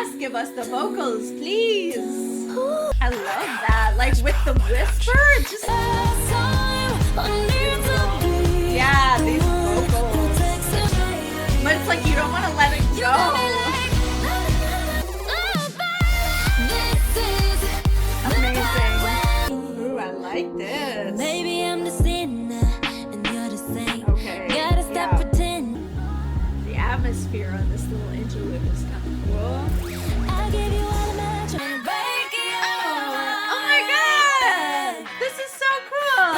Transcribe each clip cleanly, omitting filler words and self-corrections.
Yes, give us the vocals, please. I love that. Like with the whisper, just yeah, these vocals. But it's like you don't want to let it go. Amazing. Ooh, I like this. Maybe I'm the sinner and you're the saint. Okay. Gotta stop pretending. The atmosphere on this little interlude is kind of cool. I give you all of my trying to break it. Oh my god! This is so cool!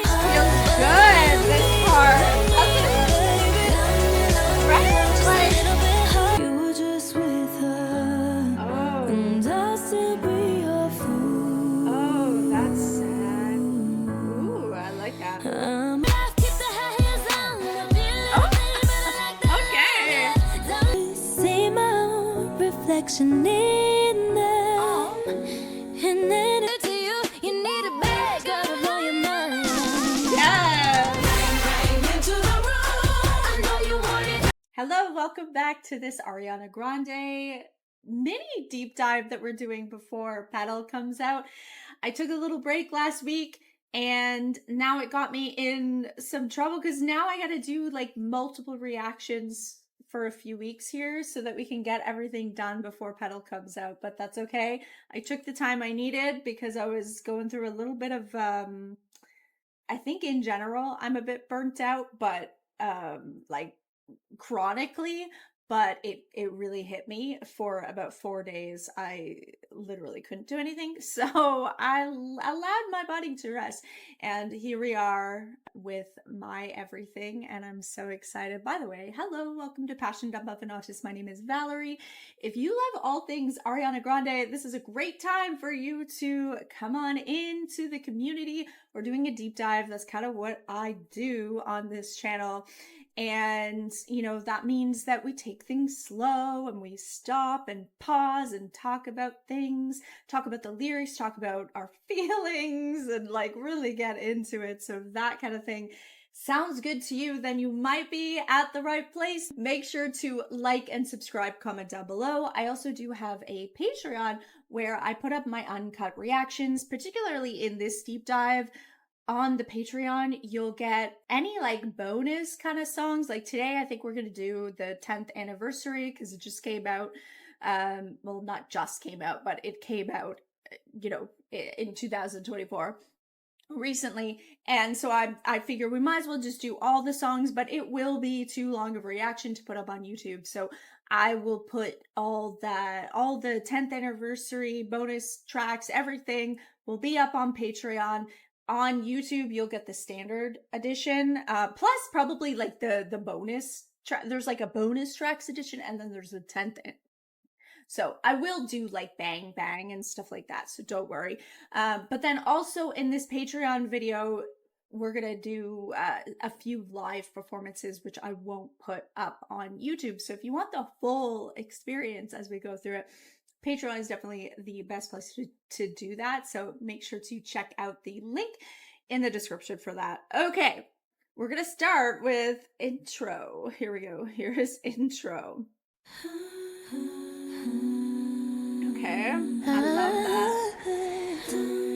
Feels good, this part. Right? Like, You were just with her. oh, And I'll still be your fool. oh, that's sad. Ooh, I like that. Keep the high heels on. Okay. See my own reflection in them. And then to you, you need a bag to blow your mind. Yes! Into the room. I know you want it. Hello, welcome back to this Ariana Grande mini deep dive that we're doing before Petal comes out. I took a little break last week and now it got me in some trouble because now I gotta do like multiple reactions for a few weeks here so that we can get everything done before Petal comes out, but that's okay. I took the time I needed because I was going through a little bit of I think in general I'm a bit burnt out, but like chronically, but it really hit me for about 4 days. I literally couldn't do anything, so I allowed my body to rest, and here we are with My Everything, and I'm so excited. By the way, hello, welcome to Passion Dumb Buff and Autis. My name is Valerie. If you love all things Ariana Grande, this is a great time for you to come on into the community. We're doing a deep dive. That's kind of what I do on this channel. And, you know, that means that we take things slow and we stop and pause and talk about things, talk about the lyrics, talk about our feelings, and like really get into it. So if that kind of thing sounds good to you, then you might be at the right place. Make sure to like and subscribe, comment down below. I also do have a Patreon where I put up my uncut reactions, particularly in this deep dive. On the Patreon, you'll get any like bonus kind of songs. Like today, I think we're going to do the 10th anniversary because it just came out. Well, not just came out, but it came out, you know, in 2024 recently. And so I figure we might as well just do all the songs, but it will be too long of a reaction to put up on YouTube. So I will put all the 10th anniversary bonus tracks, everything will be up on Patreon. On YouTube, you'll get the standard edition, plus probably like the bonus track. There's like a bonus tracks edition, and then there's a 10th. So I will do like Bang Bang and stuff like that, so don't worry. But then also in this Patreon video, we're gonna do a few live performances, which I won't put up on YouTube. So if you want the full experience as we go through it, Patreon is definitely the best place to do that. So make sure to check out the link in the description for that. Okay, we're going to start with intro. Here we go. Here is intro. Okay, I love that.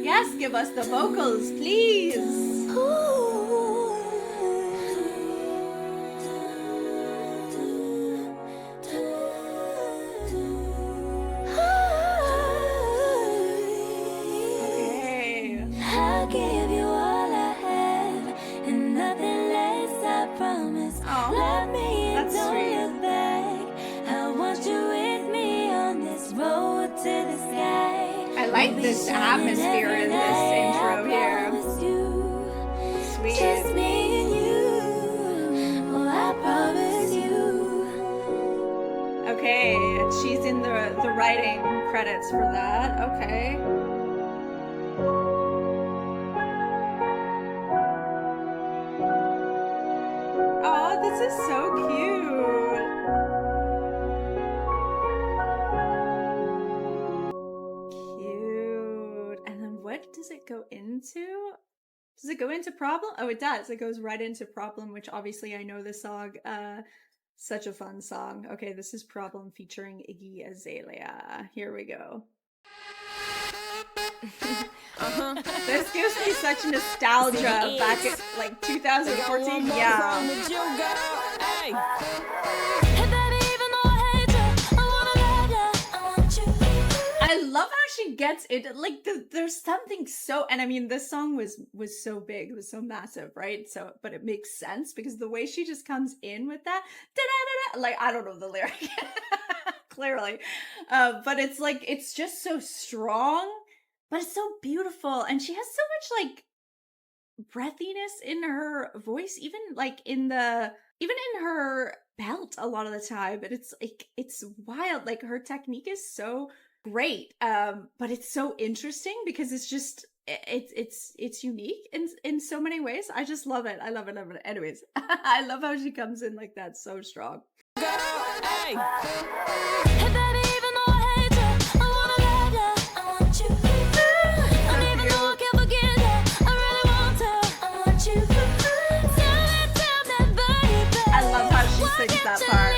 Yes, give us the vocals, please. Give you all I have and nothing less, I promise. Love me and don't look back. I want you with me on this road to the sky. I like this atmosphere in this intro here. Sweet. Just me and you. Oh, I promise you. Okay, she's in the writing credits for that. Okay. This is so cute. Cute. And then what does it go into? Does it go into Problem? Oh, it does. It goes right into Problem, which obviously I know this song Such a fun song. Okay, this is Problem featuring Iggy Azalea. Here we go. This gives me such nostalgia back at like 2014. Yeah. I love how she gets it. Like there's something so, and I mean this song was so big, it was so massive, right? So, but it makes sense because the way she just comes in with that, da-da-da-da, like I don't know the lyric clearly, but it's like it's just so strong, but it's so beautiful, and she has so much like breathiness in her voice, even like even in her belt a lot of the time. But it's like it's wild. Like her technique is so great, but it's so interesting because it's just it's unique in so many ways. I just love it. I love it. Love it. Anyways, I love how she comes in like that, so strong. Hey. Sings that part.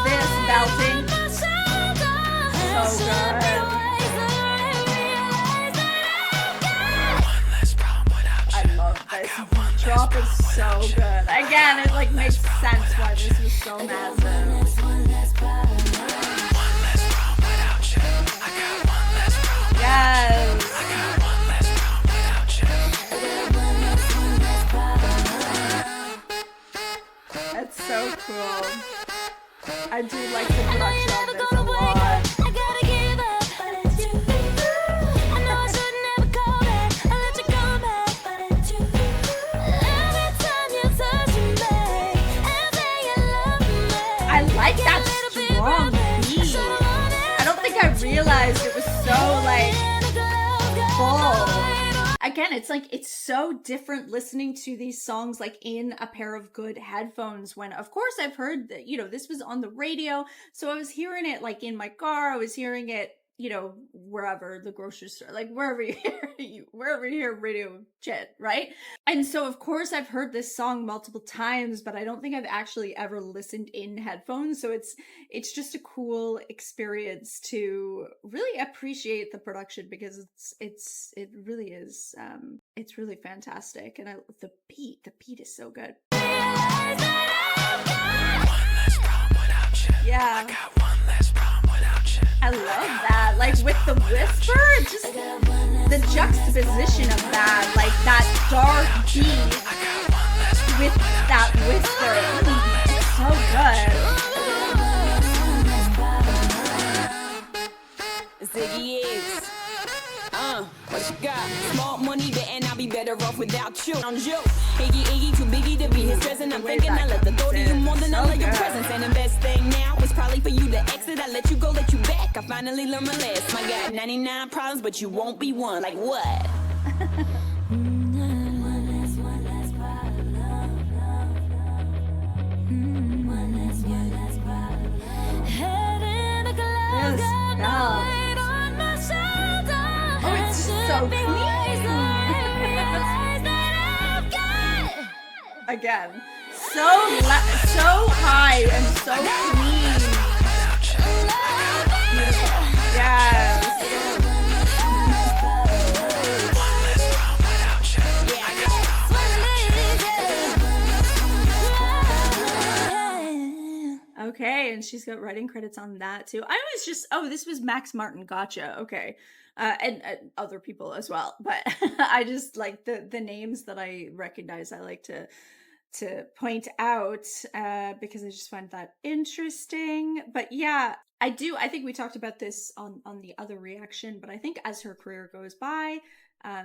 This belting, so good. I love this. Drop is so good. Again, it like makes sense why this was so massive. Yes. That's so cool. I do like the production on this a lot. I like that strong beat. I don't think I realized it was so like full. Again, it's like it's so different listening to these songs like in a pair of good headphones when of course I've heard that, you know, this was on the radio, so I was hearing it like in my car, I was hearing it, you know, wherever, the grocery store, like wherever you hear radio shit, right? And so of course I've heard this song multiple times, but I don't think I've actually ever listened in headphones. So it's just a cool experience to really appreciate the production because it really is it's really fantastic. And the beat is so good. Yeah. I love that. Like with the whisper, just the juxtaposition of that, like that dark beat with that whisper. It's so good. Ziggy X. What you got? Small money, and I'll be better off without you. I'm Joe. Iggy, too biggie to be his present. I'm thinking I let the go to you more than I let your presence. And the best thing now is probably for you to exit. I let you go, let you back. I finally learned my lesson. I got 99 problems, but you won't be one. Like what? So clean. Again, so high and so clean. Beautiful. Yes. Okay, and she's got writing credits on that too. I was just, this was Max Martin. Gotcha. Okay. And other people as well, but I just like the names that I recognize. I like to point out because I just find that interesting. But yeah, I think we talked about this on the other reaction, but I think as her career goes by,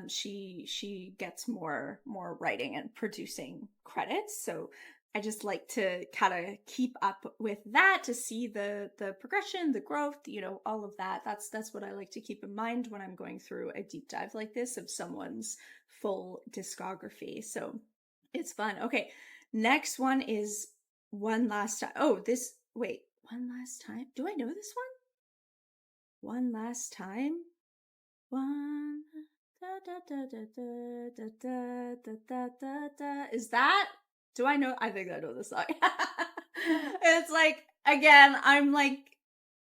she gets more writing and producing credits. So I just like to kind of keep up with that to see the progression, the growth, you know, all of that. That's what I like to keep in mind when I'm going through a deep dive like this of someone's full discography. So it's fun. Okay, next one is One Last Time. Oh, One Last Time. Do I know this one? One Last Time. One Is that? Do I know? I think I know the song. It's like, again, I'm like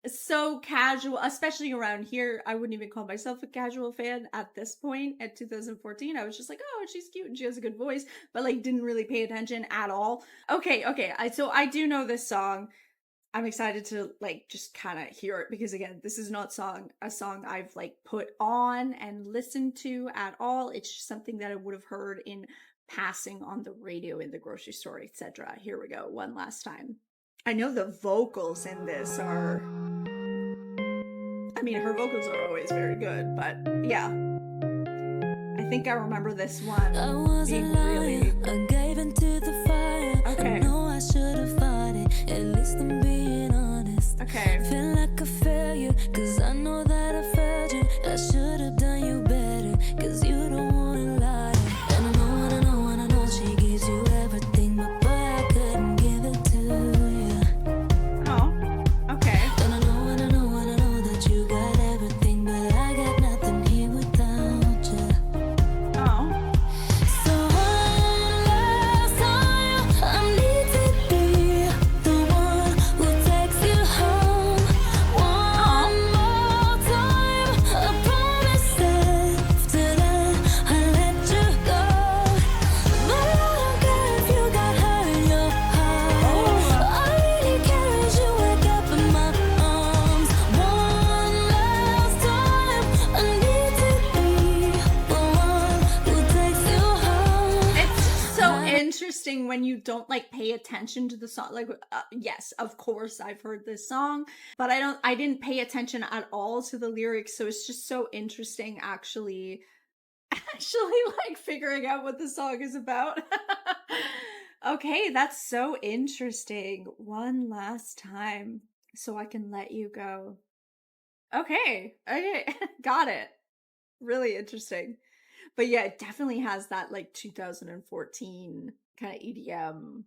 so casual, especially around here. I wouldn't even call myself a casual fan at this point at 2014. I was just like, oh, she's cute and she has a good voice, but like didn't really pay attention at all. Okay. So I do know this song. I'm excited to like just kind of hear it because again, this is not a song I've like put on and listened to at all. It's just something that I would have heard in passing on the radio in the grocery store, etc. Here we go, one last time. I know the vocals in this are, I mean, her vocals are always very good, but yeah, I think I remember this one I was being a liar, really I gave into the fire. okay. I know I should have fought it, at least I'm being honest. Okay. Feel like a failure, cause I know that I failed you. I should have done you better, cause you don't wanna lie. And I know she gives you everything, but boy, I couldn't give it to you. Oh, okay. And I know that you got everything, but I got nothing here without you. Oh. So one last time, I need to be the one who takes you home. One more time, I promise that after that I let you go. But I don't care if you got hurt in your heart. All I really care is you wake up in my arms. One last time, I need to be the one who takes you home. It's so interesting when you don't like pay attention to the song. Like, yes, of course I've heard this song, but I didn't pay attention at all to the lyrics. So it's just so interesting actually, actually like figuring out what the song is about. Okay, that's so interesting. One last time so I can let you go. Okay, got it. Really interesting. But yeah, it definitely has that like 2014 kind of EDM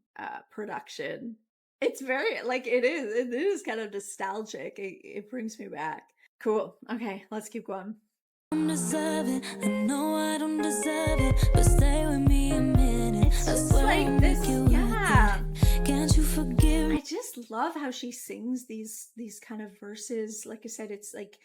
production. It's very like it is kind of nostalgic. It brings me back. Cool. Okay, let's keep going. Don't deserve it. I know I don't deserve it, but stay with me a minute. It's I just swear like I'll this, make you yeah. regret. Can't you forgive me? I just love how she sings these kind of verses. Like I said, it's like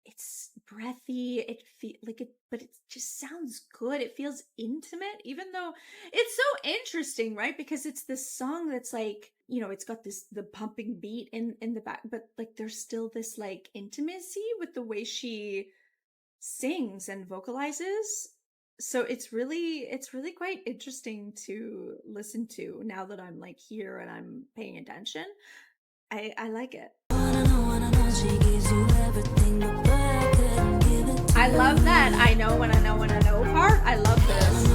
it's breathy. It feel like it, but it just sounds good. It feels intimate, even though it's so interesting, right? Because it's this song that's like, you know, it's got this the pumping beat in the back, but like there's still this like intimacy with the way she sings and vocalizes. So it's really quite interesting to listen to now that I'm like here and I'm paying attention. I like it. Wanna know she gives you everything, but boy, I couldn't give it to I love that I know when I know when I know part. I love this.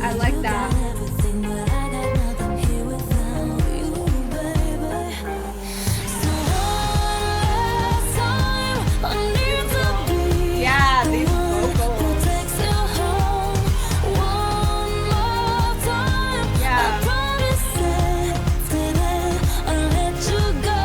I like you. that. Got everything, but I got nothing here without you, baby. So one last time, I need to be Yeah, the these one who vocals. takes you home. One more time, I Yeah. promise that after that I'll let you go.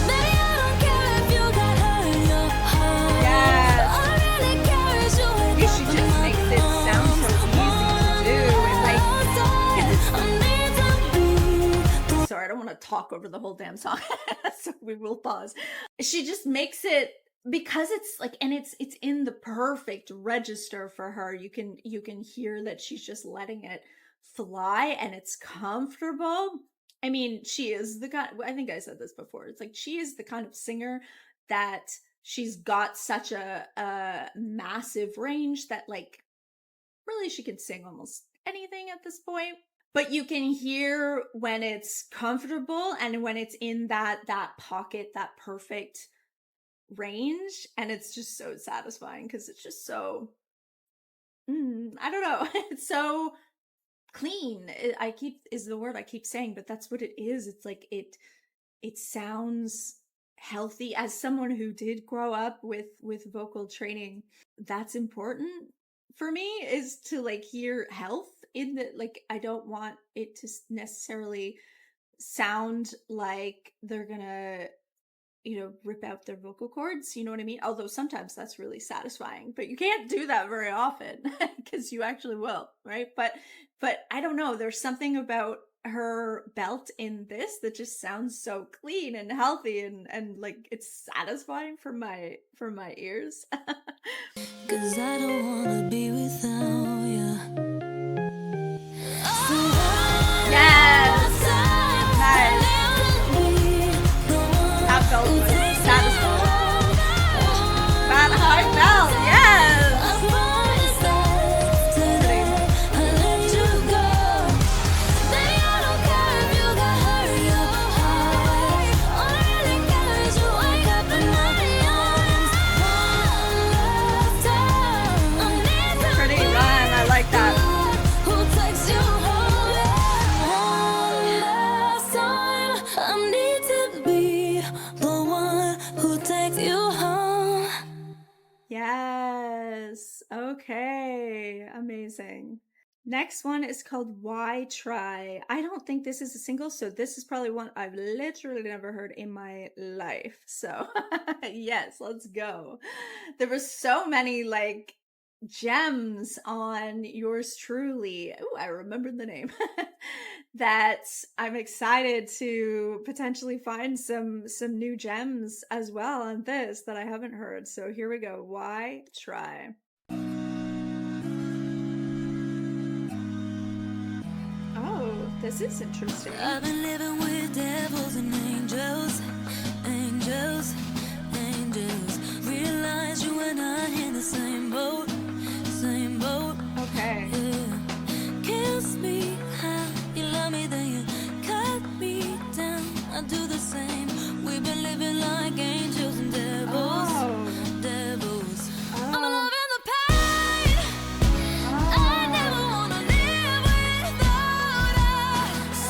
Baby, I don't care if you got hurt in your heart. Yes. All I really care is you wake You up she in just my makes it sound so arms. easy to do and like One last time, because I need to be the sorry, I don't want to talk over the whole damn song. So we will pause. She just makes it because it's like and it's in the perfect register for her. You can hear that she's just letting it fly and it's comfortable. I mean, she is the kind I think I said this before. It's like she is the kind of singer that she's got such a massive range that like really she can sing almost anything at this point, but you can hear when it's comfortable and when it's in that pocket, that perfect range, and it's just so satisfying because it's just so I don't know. It's so clean. I keep is the word I keep saying, but that's what it is. It's like it sounds healthy. As someone who did grow up with vocal training, that's important for me, is to like hear health in the like I don't want it to necessarily sound like they're gonna rip out their vocal cords, you know what I mean? Although sometimes that's really satisfying, but you can't do that very often because you actually will, right? But I don't know, there's something about her belt in this that just sounds so clean and healthy and like it's satisfying for my ears. 'Cause I don't wanna be without you. Yes. Nice. That belt was satisfying. That high belt, yes. Pretty run, I like that. Yes. Okay. Amazing. Next one is called Why Try. I don't think this is a single, so this is probably one I've literally never heard in my life. So, yes, let's go. There were so many like gems on yours truly. Oh, I remembered the name. That I'm excited to potentially find some new gems as well on this that I haven't heard. So here we go. Why Try? Oh, this is interesting. I've been living with devils and angels, angels, angels. Realize you and I in the same boat, same boat. Okay. Yeah. Kiss me how you love me, then you cut me down. I do the same. We've been living like angels and devils, devils. I'm loving the pain. I never wanna live without us.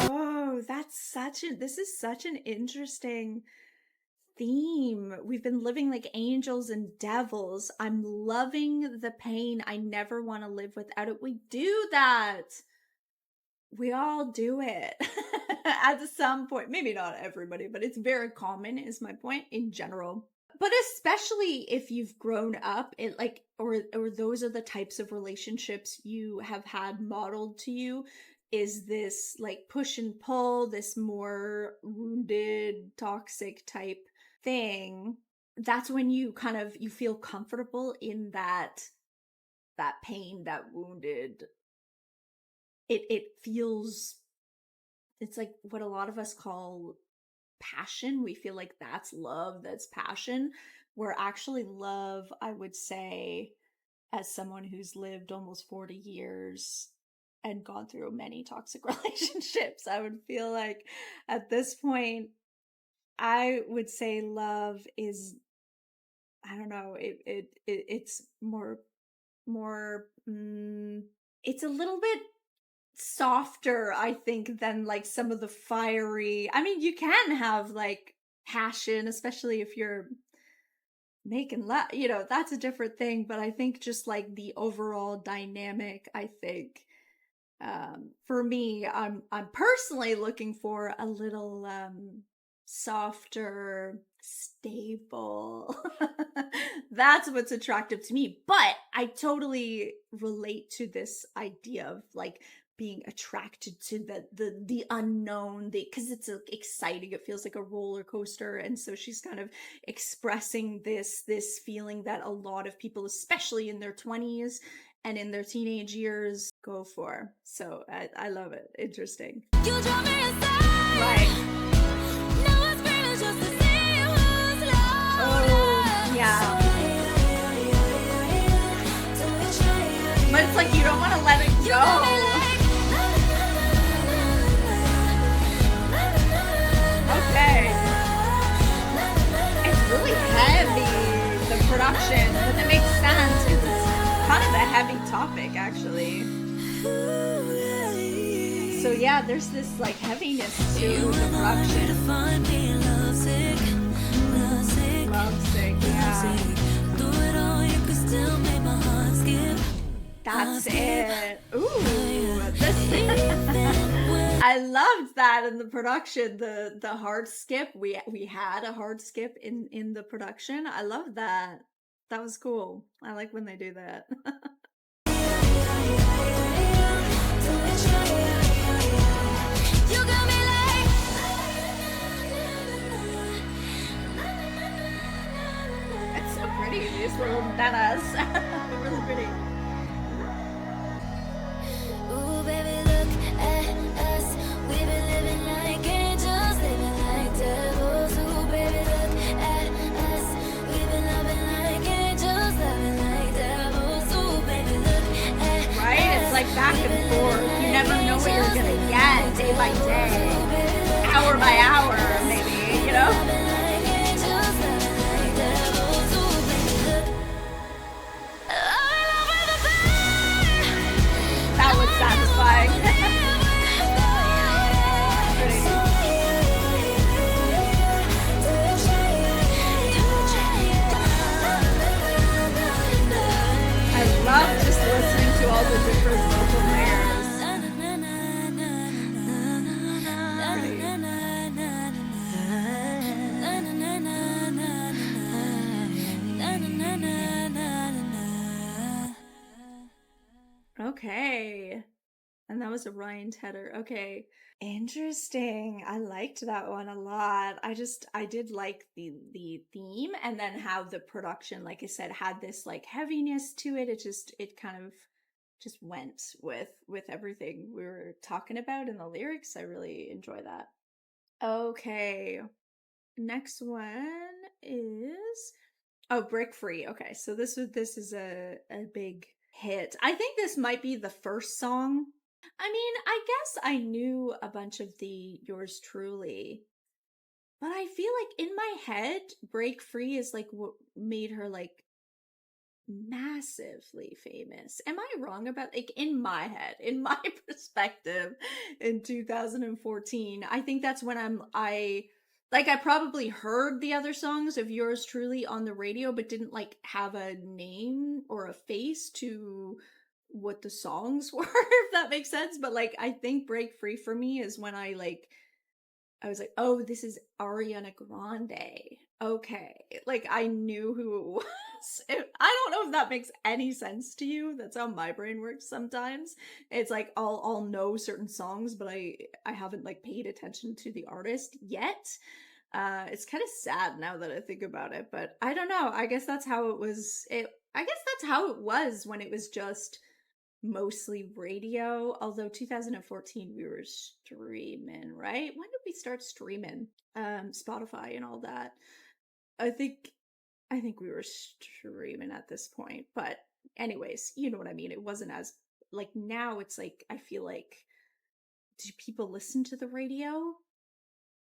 This is such an interesting theme. We've been living like angels and devils. I'm loving the pain. I never want to live without it. We do that. We all do it at some point. Maybe not everybody, but it's very common, is my point in general. But especially if you've grown up, it like, or those are the types of relationships you have had modeled to you, is this like push and pull, this more wounded, toxic type thing. That's when you feel comfortable in that pain, that wounded. It feels, it's like what a lot of us call passion. We feel like that's love, that's passion, where actually love, I would say, as someone who's lived almost 40 years and gone through many toxic relationships, I would feel like at this point, I would say love is, I don't know, it's more, it's a little bit softer, I think, than like some of the fiery. I mean, you can have like passion, especially if you're making love, that's a different thing. But I think just like the overall dynamic, I think, for me, I'm personally looking for a little softer, stable. That's what's attractive to me. But I totally relate to this idea of like being attracted to the unknown, because it's exciting. It feels like a roller coaster, and so she's kind of expressing this feeling that a lot of people, especially in their 20s and in their teenage years, go for. So I love it. Interesting. You drove me inside. Right. Now it's screaming just to see who's loud. Oh, yeah. But it's like you don't want to let it go. Okay. It's really heavy, the production, but it makes sense because it's kind of a heavy topic, actually. So yeah, there's this like heaviness to the production. Lovesick, yeah. That's it. Ooh, this I loved that in the production, the hard skip. We had a hard skip in the production. I love that. That was cool. I like when they do that. It's so pretty, these little nanas. Really pretty. Ooh, baby, look at us. We've been living like angels, living like devils. Ooh, baby, look at us. We've been loving like angels, loving like devils. Ooh, baby, look at us. Right? It's like back and forth. You never know what you're gonna get day by day, hour by hour, maybe, you know? That was satisfying. I love just listening to all the different vocal layers. Okay. And that was a Ryan Tedder. Okay. Interesting. I liked that one a lot. I did like the theme, and then how the production, like I said, had this like heaviness to it. It kind of just went with everything we were talking about in the lyrics. I really enjoy that. Okay. Next one is Brick Free. Okay, so this is a big hit. I think this might be the first song. I mean, I guess I knew a bunch of the Yours Truly, but I feel like in my head, Break Free is like what made her like massively famous. Am I wrong about, like, in my head, in my perspective, in 2014? I think that's when I probably heard the other songs of Yours Truly on the radio, but didn't like have a name or a face to what the songs were, if that makes sense. But like, I think Break Free for me is when I was like, oh, this is Ariana Grande. Okay. Like, I knew who it was. I don't know if that makes any sense to you. That's how my brain works sometimes. It's like I'll know certain songs, but I haven't like paid attention to the artist yet. It's kind of sad now that I think about it, but I don't know. I guess that's how it was. I guess that's how it was when it was just mostly radio, although 2014 we were streaming, right? When did we start streaming? Spotify and all that. I think we were streaming at this point, but anyways, you know what I mean. It wasn't as like now. It's like I feel like, do people listen to the radio?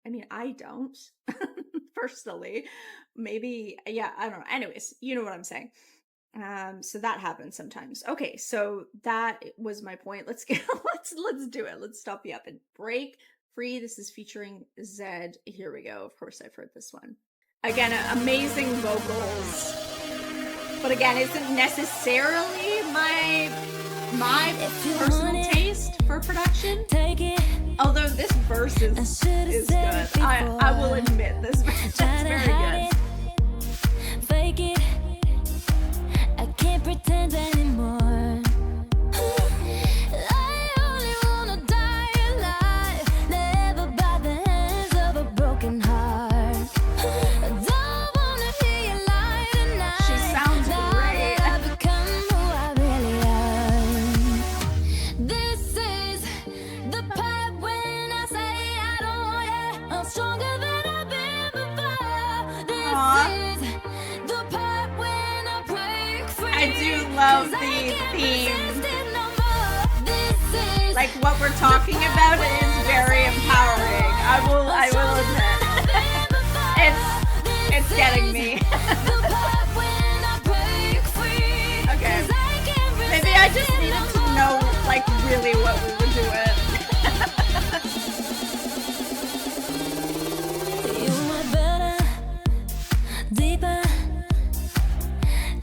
I mean, I don't personally. Maybe, yeah, I don't know. Anyways, you know what I'm saying. So that happens sometimes. Okay, so that was my point. Let's get let's do it. Let's stop the up and Break Free. This is featuring Zed. Here we go. Of course, I've heard this one. Again, amazing vocals, but again, isn't necessarily my personal taste for production. Although this verse is good. I will admit this verse is very good. Fake it. I can't pretend anymore. I only wanna die alive, never by the hands of a broken heart. Don't wanna hear you lie tonight. She sounds great. I've become who I really am. This is the part when I say I don't want you. I'm stronger than I've been before. This is the part when I break free. I do love the theme. Like what we're talking about is very empowering. I will admit. It's getting me. Okay. Maybe I just needed to know like really what we were doing. You were better, deeper.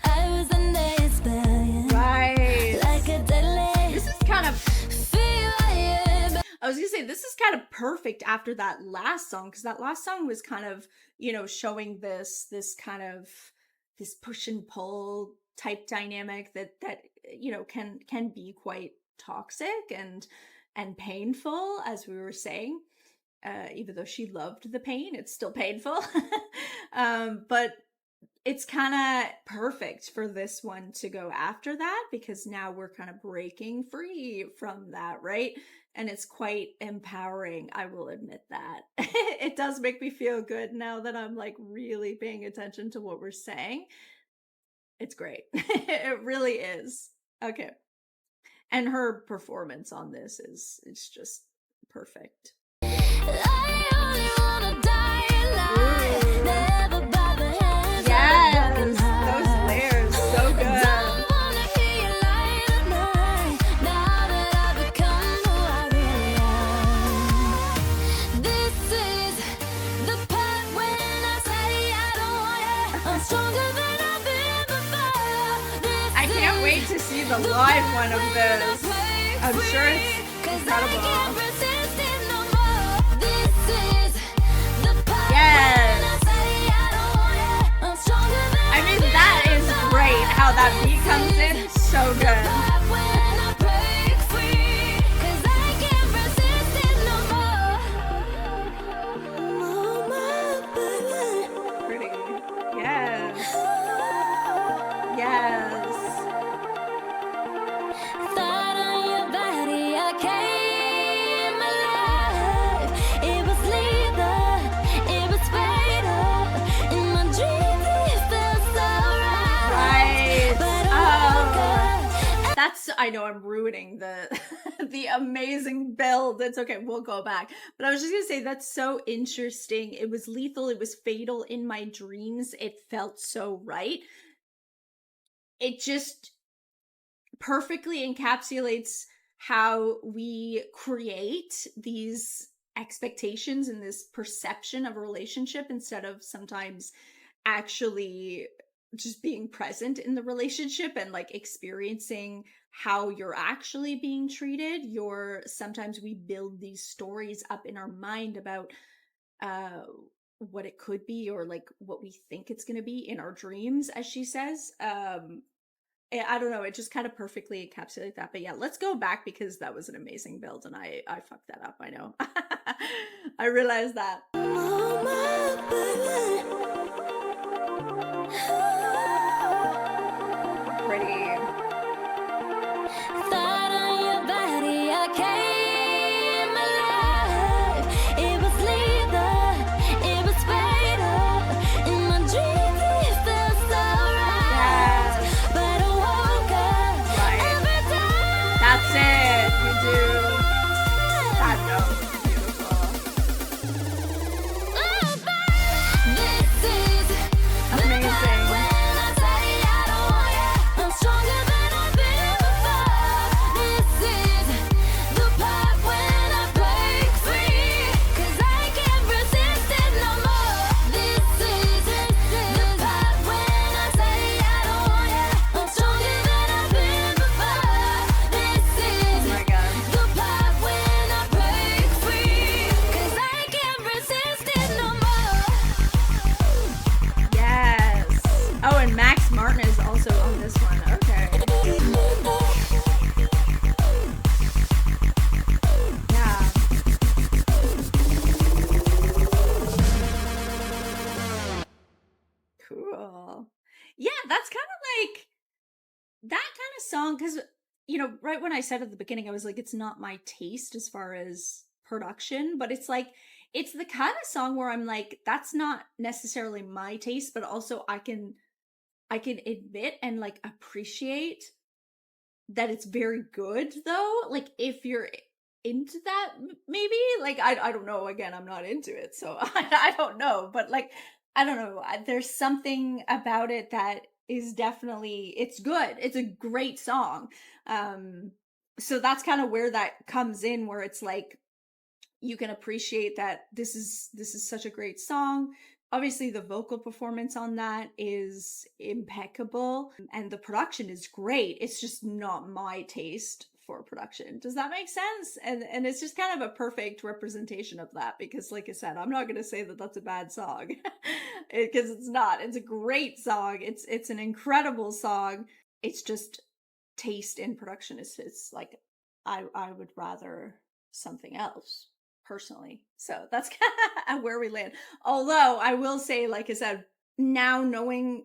I was under your spell, yeah. Right. Like a deadly This is kind of fever, yeah. I was gonna say this is kind of perfect after that last song, because that last song was kind of, showing this kind of this push and pull type dynamic that can be quite toxic and painful, as we were saying. Even though she loved the pain, it's still painful. But it's kind of perfect for this one to go after that, because now we're kind of breaking free from that, right? And it's quite empowering, I will admit that. It does make me feel good now that I'm like really paying attention to what we're saying. It's great. It really is. Okay. And her performance on this is it's just perfect. Yes, those layers, so good. I can't wait to see the live one of this. I'm sure it's incredible. Yes. I mean, that is great how that beat comes in. So good. Pretty. Yes. Yes. I know I'm ruining the the amazing build. It's okay, we'll go back. But I was just gonna say that's so interesting. It was lethal, it was fatal in my dreams. It felt so right. It just perfectly encapsulates how we create these expectations and this perception of a relationship instead of sometimes actually just being present in the relationship and like experiencing how you're actually being treated. Sometimes we build these stories up in our mind about uh what it could be, or like what we think it's going to be in our dreams, as she says. I don't know, it just kind of perfectly encapsulates that. But yeah, let's go back because that was an amazing build and I fucked that up, I know. I realized that. Pretty. That's it. You do that note. Beautiful. Amazing. Martin is also on this one. Okay. Yeah. Cool. Yeah, that's kind of like that kind of song, because right when I said at the beginning, I was like, it's not my taste as far as production, but it's like it's the kind of song where I'm like, that's not necessarily my taste, but also I can admit and like appreciate that it's very good though. Like if you're into that, maybe like I don't know. Again, I'm not into it, so I don't know. But like I don't know. There's something about it that is definitely it's good. It's a great song. So that's kind of where that comes in, where it's like you can appreciate that this is such a great song. Obviously the vocal performance on that is impeccable and the production is great. It's just not my taste for production. Does that make sense? And it's just kind of a perfect representation of that, because like I said, I'm not going to say that that's a bad song because it's not. It's a great song. It's an incredible song. It's just taste in production is like I would rather something else personally. So that's kind of where we land. Although I will say, like I said, now knowing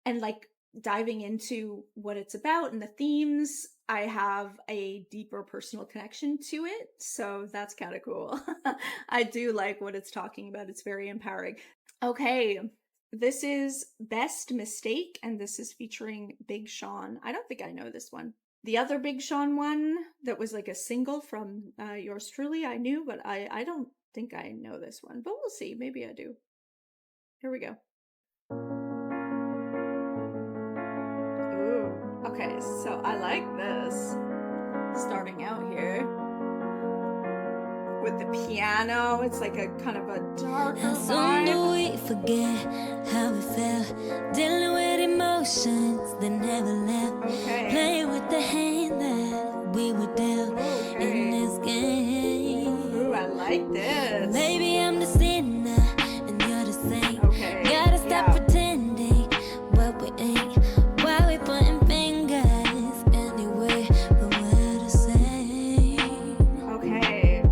and like diving into what it's about and the themes, I have a deeper personal connection to it. So that's kind of cool. I do like what it's talking about. It's very empowering. Okay, this is Best Mistake, and this is featuring Big Sean. I don't think I know this one. The other Big Sean one that was like a single from yours truly, I knew, but I don't think I know this one. But we'll see. Maybe I do. Here we go. Ooh, okay, so I like this. Starting out here with the piano, it's like a kind of a darker How soon do vibe. we forget how we felt, dealing with emotions that never left, Okay. playing with the hand that we were dealt in this game. Ooh, I like this. Maybe I'm the sinner and you're the saint. Okay. Gotta stop pretending what we ain't. Why we pointing fingers anyway? But we're the same. Okay.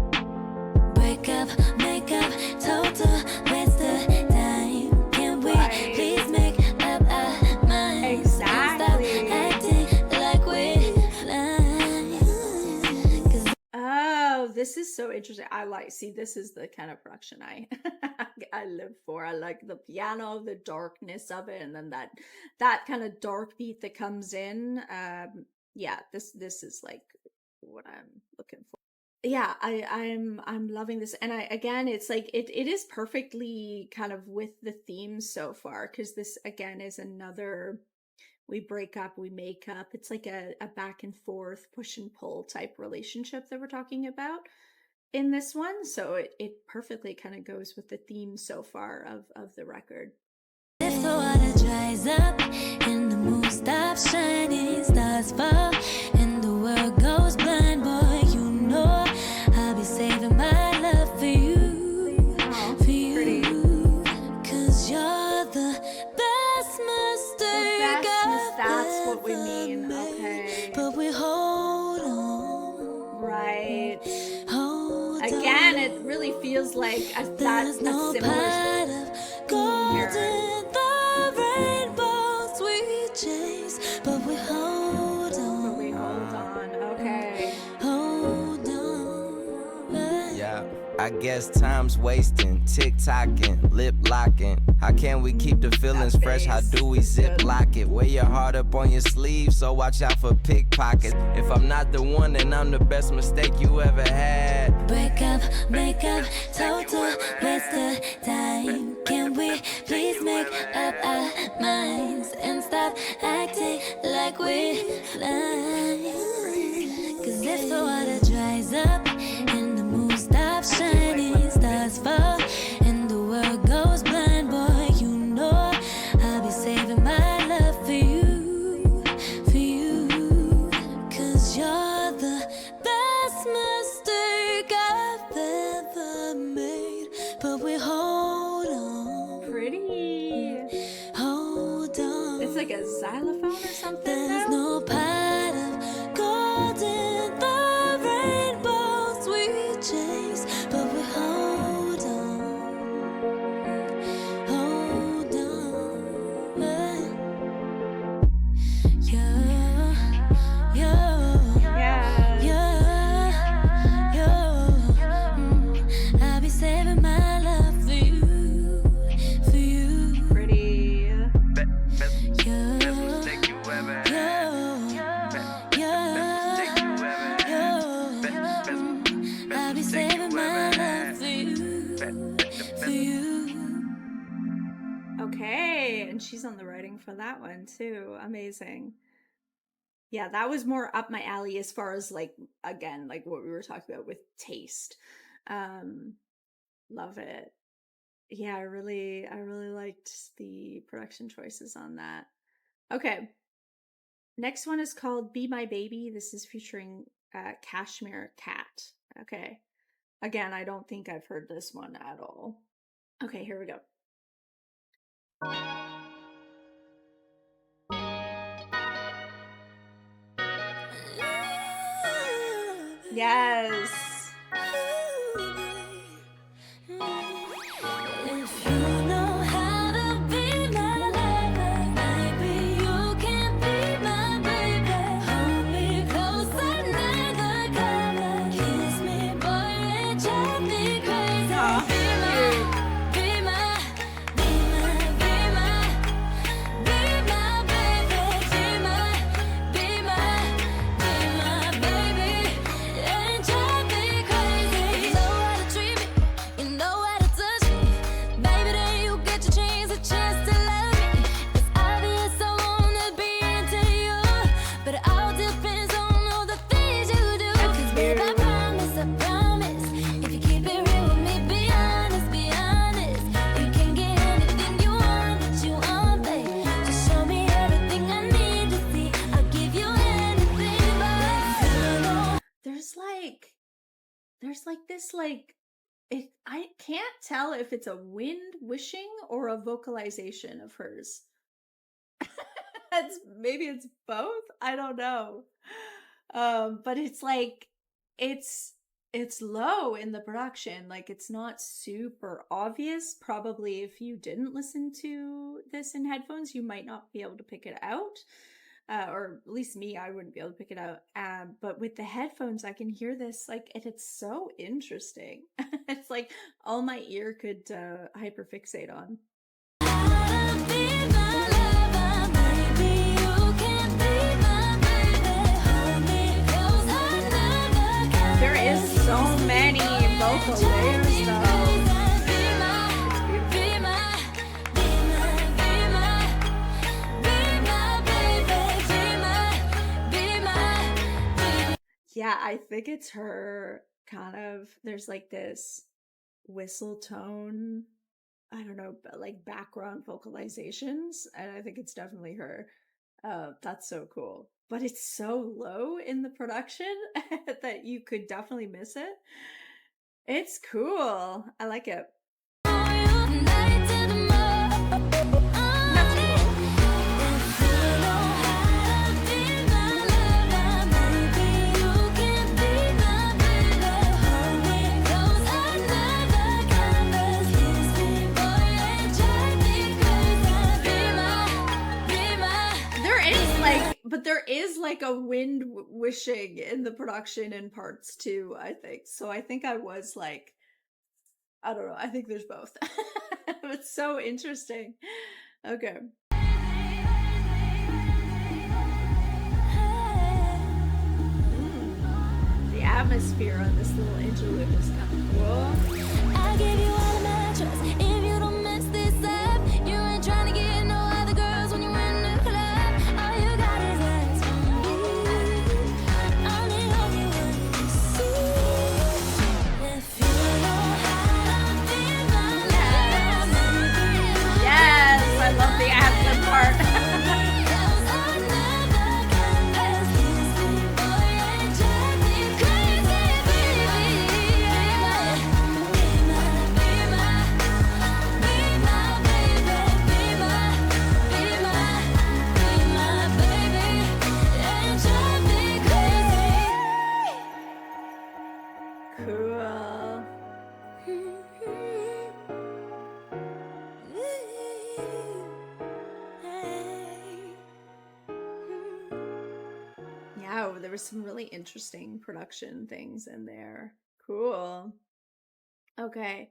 Break up, make up, total waste of time. Can we please make up our minds? Exactly. Stop acting like we're blind. Oh, this is so interesting. I like, see, this is the kind of production I I live for. I like the piano, the darkness of it, and then that kind of dark beat that comes in. Yeah, this is like what I'm looking for. Yeah, I'm loving this. And I, again, it's like it is perfectly kind of with the theme so far, because this again is another, we break up, we make up. It's like a back and forth, push and pull type relationship that we're talking about in this one. So it perfectly kind of goes with the theme so far of the record. If the water dries up and the moon stops shining, stars fall and the world goes blind, boy, you know I'll be saving my love for you, for you, 'cause you're the best mistake That's what we mean. Okay. but we hold on. Right. Hold Again, on. it really feels like a There's no similar part of gold in the rainbows we chase, but we hold on. But we hold on. Okay. Hold on. Yeah, I guess time's wasting, tick-tocking, lip-locking. How can we keep the feelings fresh? How do we zip-lock it? Wear your heart up on your sleeve, so watch out for pickpockets. If I'm not the one, then I'm the best mistake you ever had. Break up, make up, total waste of time. Can we please make up our minds and stop acting like we're blind? 'Cause if the water dries up and the moon stops shining, stars fall and the world goes blind, boy, you know I'll be saving my love for you, for you. 'Cause you're the best mistake I've ever made, but we hold on. Pretty. Hold on. It's like a xylophone or something. There's no part of gold in the rainbows we chase, but we hold on. Hold on. Yeah, I'll be saving my love for you, for you. Pretty. I'll be saving my love for you, for you. Okay, and she's on the writing for that one too. Amazing. Yeah, that was more up my alley as far as like, again, like what we were talking about with taste. Love it. Yeah, I really liked the production choices on that. Okay. Next one is called Be My Baby. This is featuring Cashmere Cat. Okay. Again, I don't think I've heard this one at all. Okay, here we go. Yes. If you know how to be my lover, maybe you can be my baby. Hold me close under the cover, kiss me, boy, and drive me crazy. Aw, cute. Be my, be my, be my, be my baby. Be my baby, and drive me crazy. You know how to treat me, you know how to touch me. Baby, then you get your chance to love me. It's obvious I wanna be into you, but it all depends on all the things you do. That's 'Cause babe, I cute. promise, if you keep it real with me, be honest, be honest. You can get anything you want, babe. Just show me everything I need to see. I'll give you anything, but There's like this I can't tell if it's a wind wishing or a vocalization of hers. Maybe it's both. I don't know. But it's it's low in the production. Like it's not super obvious. Probably if you didn't listen to this in headphones, you might not be able to pick it out. Or at least me, I wouldn't be able to pick it out. But with the headphones, I can hear this it's so interesting. It's like all my ear could hyperfixate on. There is so many vocal layers though. Yeah, I think it's her kind of. There's like this whistle tone, I don't know, but like background vocalizations, and I think it's definitely her. That's so cool. But it's so low in the production that you could definitely miss it. It's cool. I like it. That's cool. There is like a wind wishing in the production in parts too, I think. So I think I was like, I don't know. I think there's both. It's so interesting. Okay. The atmosphere on this little interlude is kind of cool. I give you all of my trust. If you don't mess this up, you ain't trying to get no other girls when you're in the club. All you got is eyes for me. Only hope you understand. If you know how to be my lover, Yes, I love the anthem part. Cool. Yeah, there was some really interesting production things in there. Cool. Okay.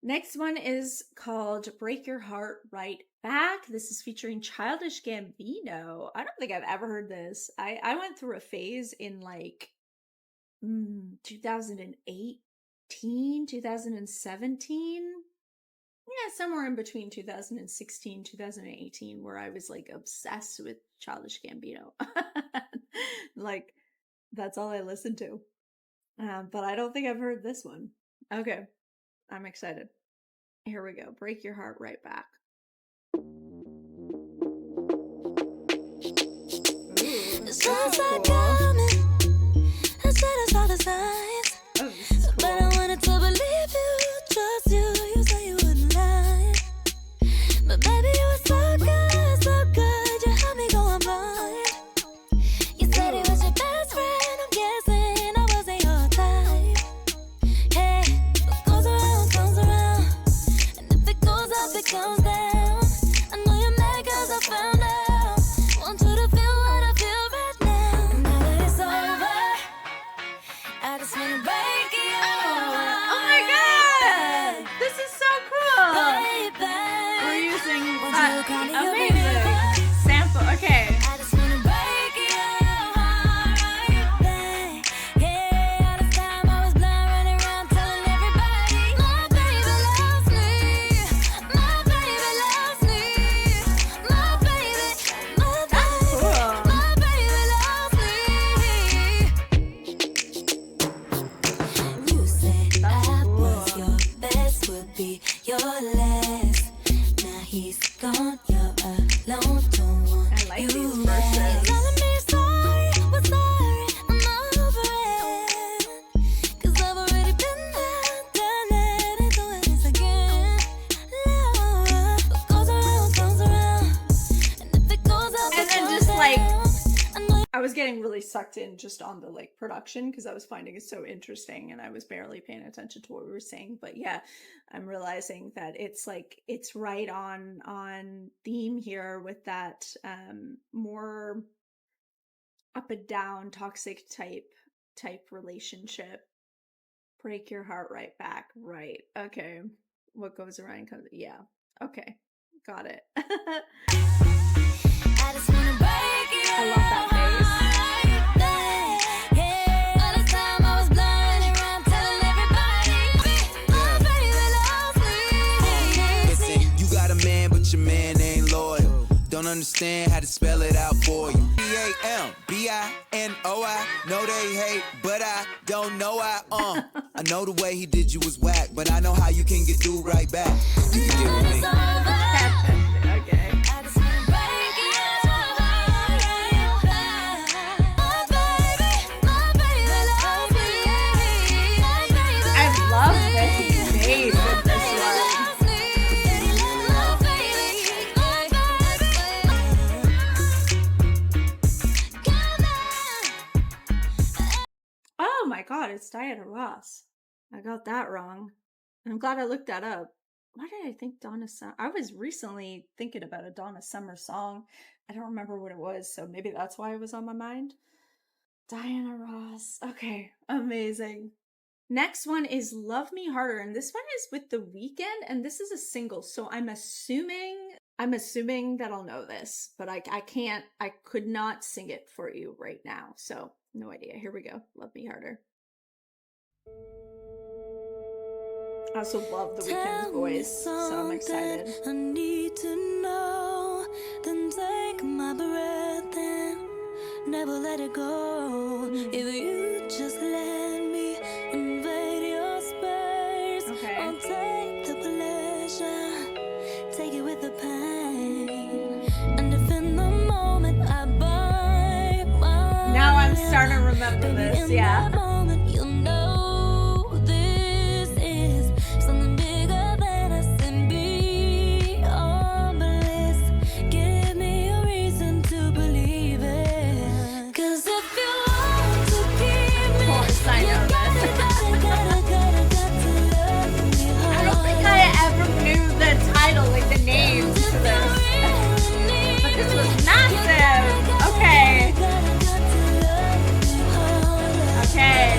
Next one is called Break Your Heart Right Back. This is featuring Childish Gambino. I don't think I've ever heard this. I went through a phase in 2018, 2017. Yeah, somewhere in between 2016, 2018, where I was like obsessed with Childish Gambino. Like, that's all I listened to. But I don't think I've heard this one. Okay, I'm excited. Here we go. Break Your Heart Right Back. The sun's not coming. I said I saw the signs. But I wanted to believe you, trust you. You say you wouldn't lie. But baby, you were so good, so good. You had me going blind. You said he was your best friend. I'm guessing I wasn't your type. Hey, what goes around comes around. And if it goes up, it comes down. I know you're mad 'cause I found out. Want you to feel what I feel right now. And now that it's over, I just wanna break it off. Oh my god! This is so cool! Baby, We're using won't you call me your amazing baby? sample. Okay. I just wanna break it off, baby. Yeah, all this time I was blind, running around telling everybody my baby loves me. My baby loves me. My baby, my baby, Cool. my baby loves me. You said I was your best, would be your last. Now he's gone, you're alone, don't want I like you these back. verses. You're telling me sorry, but sorry, I'm over it. 'Cause I've already been there, done it, ain't doing this again. Love, what goes around comes around. And if it goes up, And it then comes just, like, down. I know I was getting really sucked in just on the like production because I was finding it so interesting and I was barely paying attention to what we were saying. But yeah, I'm realizing that it's like it's right on theme here with that more up and down toxic type relationship. Break your heart right back. Right. Okay. What goes around comes, yeah. Okay. Got it. I just wanna break it I love that bass. yeah. All this time I was blind, running around telling everybody my baby loves me. Listen, you got a man, but your man ain't loyal. Don't understand how to spell it out for you. B-A-M-B-I-N-O-I. Know they hate, but I don't know I know the way he did you was whack, but I know how you can get through right back. You can get with me. It's over. Okay. I just wanna break it off. My baby loves me. My baby I love this loves me. bass in this one. Oh my god, it's Diana Ross. I got that wrong. I'm glad I looked that up. Why did I think Donna Summer? I was recently thinking about a Donna Summer song. I don't remember what it was, so maybe that's why it was on my mind. Diana Ross. Okay, amazing. Next one is Love Me Harder, and this one is with The Weeknd, and this is a single, so I'm assuming that I'll know this, but I could not sing it for you right now, so no idea. Here we go. Love Me Harder. I also love The Weeknd's voice, so I'm excited. I need to know, then take my breath and never let it go. If you just let me invade your space, Okay. I'll take the pleasure, take it with the pain. And if in the moment I bite my Now I'm starting to remember baby, this, in yeah. that moment you'll know this is something bigger than us and beyond bliss. Give me a reason to believe it. 'Cause if you want to keep me, Of course I know you this. gotta to love me I hard. don't think I ever knew the title, like the names to this. But this was massive. Okay. Okay.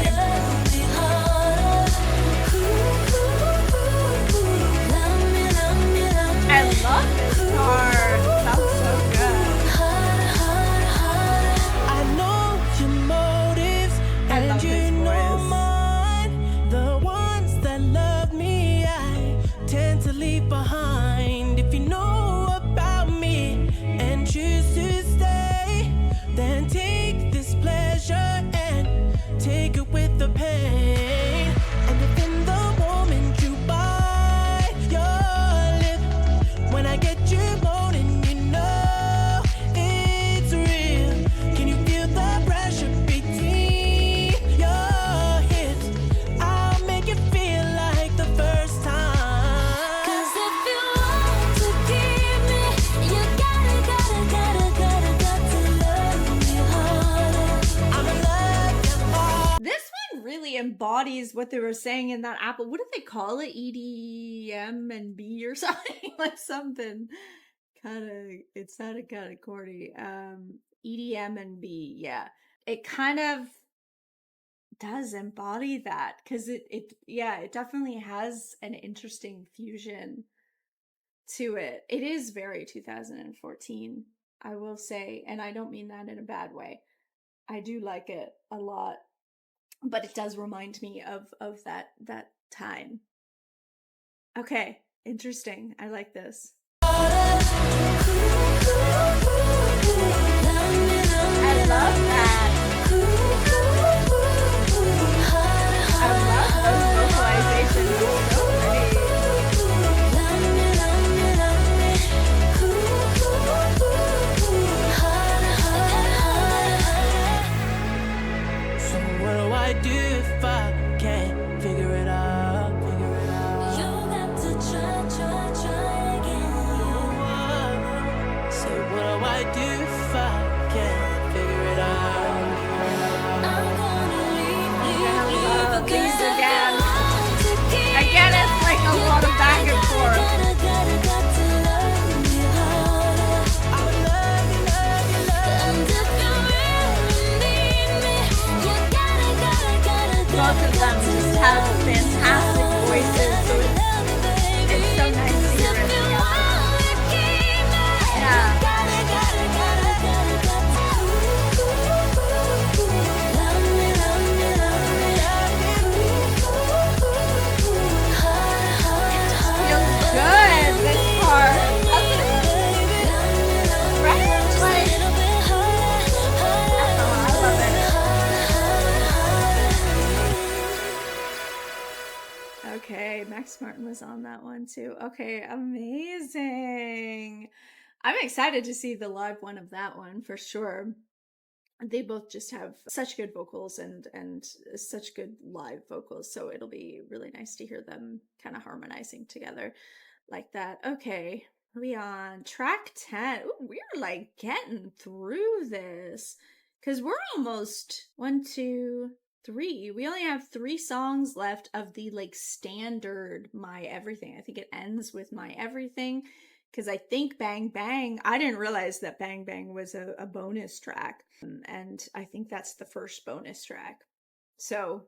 embodies what they were saying in that Apple. What do they call it? EDM and B or something like something. It sounded kind of corny. EDM and B, yeah. It kind of does embody that because it definitely has an interesting fusion to it. It is very 2014, I will say, and I don't mean that in a bad way. I do like it a lot, but it does remind me of that time. Okay, interesting. I like this. I love that. I love those vocalizations. It's so pretty. So what do I do if I can't figure it out? You got to try again. So what do I do if I can't figure it out? I'm gonna leave Things again. Again, it's like a lot of back and forth. Both of them just have fantastic voices, so it's so nice to hear it together. Yeah. Feels good, this part. Right? Like, I love it. Okay, Max Martin was on that one too. Okay, amazing. I'm excited to see the live one of that one for sure. They both just have such good vocals and such good live vocals, so it'll be really nice to hear them kind of harmonizing together like that. Okay, we on track 10. Ooh, we're like getting through this because we're almost 1, 2, 3. We only have 3 songs left of the like standard My Everything. I think it ends with My Everything because I think Bang Bang, I didn't realize that Bang Bang was a bonus track. And I think that's the first bonus track. So,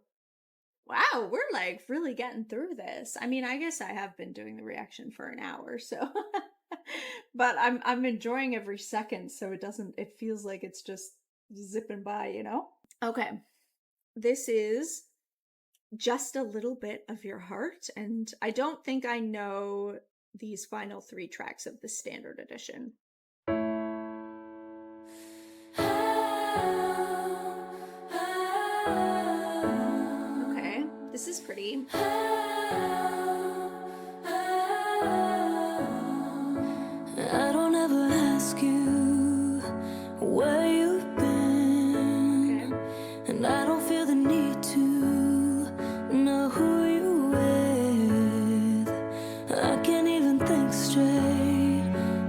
wow, we're like really getting through this. I mean, I guess I have been doing the reaction for an hour, so but I'm enjoying every second, so it feels like it's just zipping by, you know? Okay. This is Just a Little Bit of Your Heart, and I don't think I know these final 3 tracks of the standard edition. Okay, this is pretty. I don't ever ask you where you've been, Okay. and I don't feel the need to know who you with. I can't even think straight,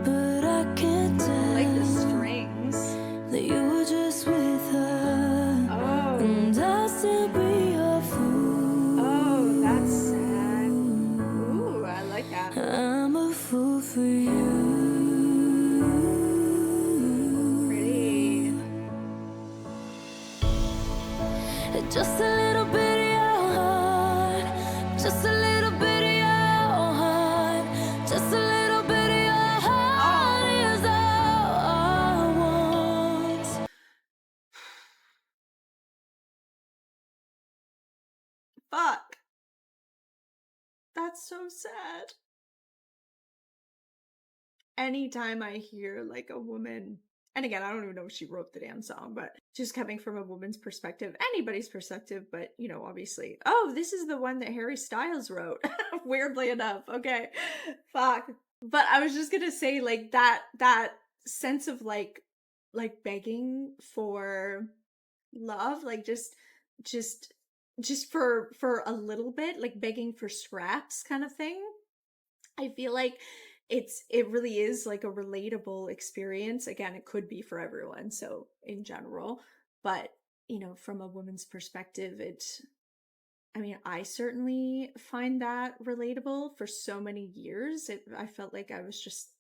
but I can't tell. I like the strings. That you were just with her. Oh. And I'll still be your fool. Oh, that's sad. Ooh, I like that. I'm a fool for you. Pretty. Just a little bit of your heart. Just a little bit of your heart. Just a little bit of your heart is all I want. Fuck. That's so sad. Anytime I hear like a woman, and again, I don't even know if she wrote the damn song, but just coming from a woman's perspective, anybody's perspective, but you know, obviously, oh, this is the one that Harry Styles wrote. Weirdly enough. Okay. Fuck. But I was just gonna say, like, that sense of like begging for love, like just for a little bit, like begging for scraps kind of thing. I feel like it really is like a relatable experience. Again, it could be for everyone, so in general, but you know, from a woman's perspective, I mean, I certainly find that relatable. For so many years, I felt like I was just,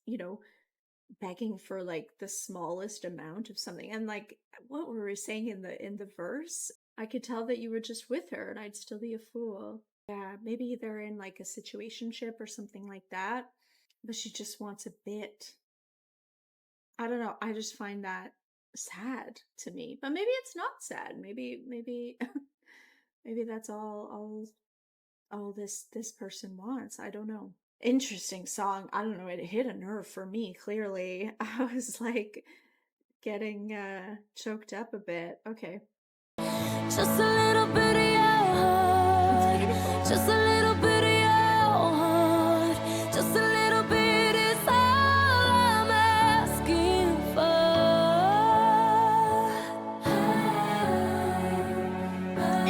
begging for like the smallest amount of something. And like what were we saying in the verse? I could tell that you were just with her and I'd still be a fool. Yeah, maybe they're in like a situationship or something like that, but she just wants a bit. I don't know. I just find that sad to me. But maybe it's not sad. Maybe maybe that's all this person wants. I don't know. Interesting song. I don't know, it hit a nerve for me, clearly. I was like getting choked up a bit. Okay. Just a little bit of your heart. Just a little bit of your heart. Just a little bit is all I'm asking for.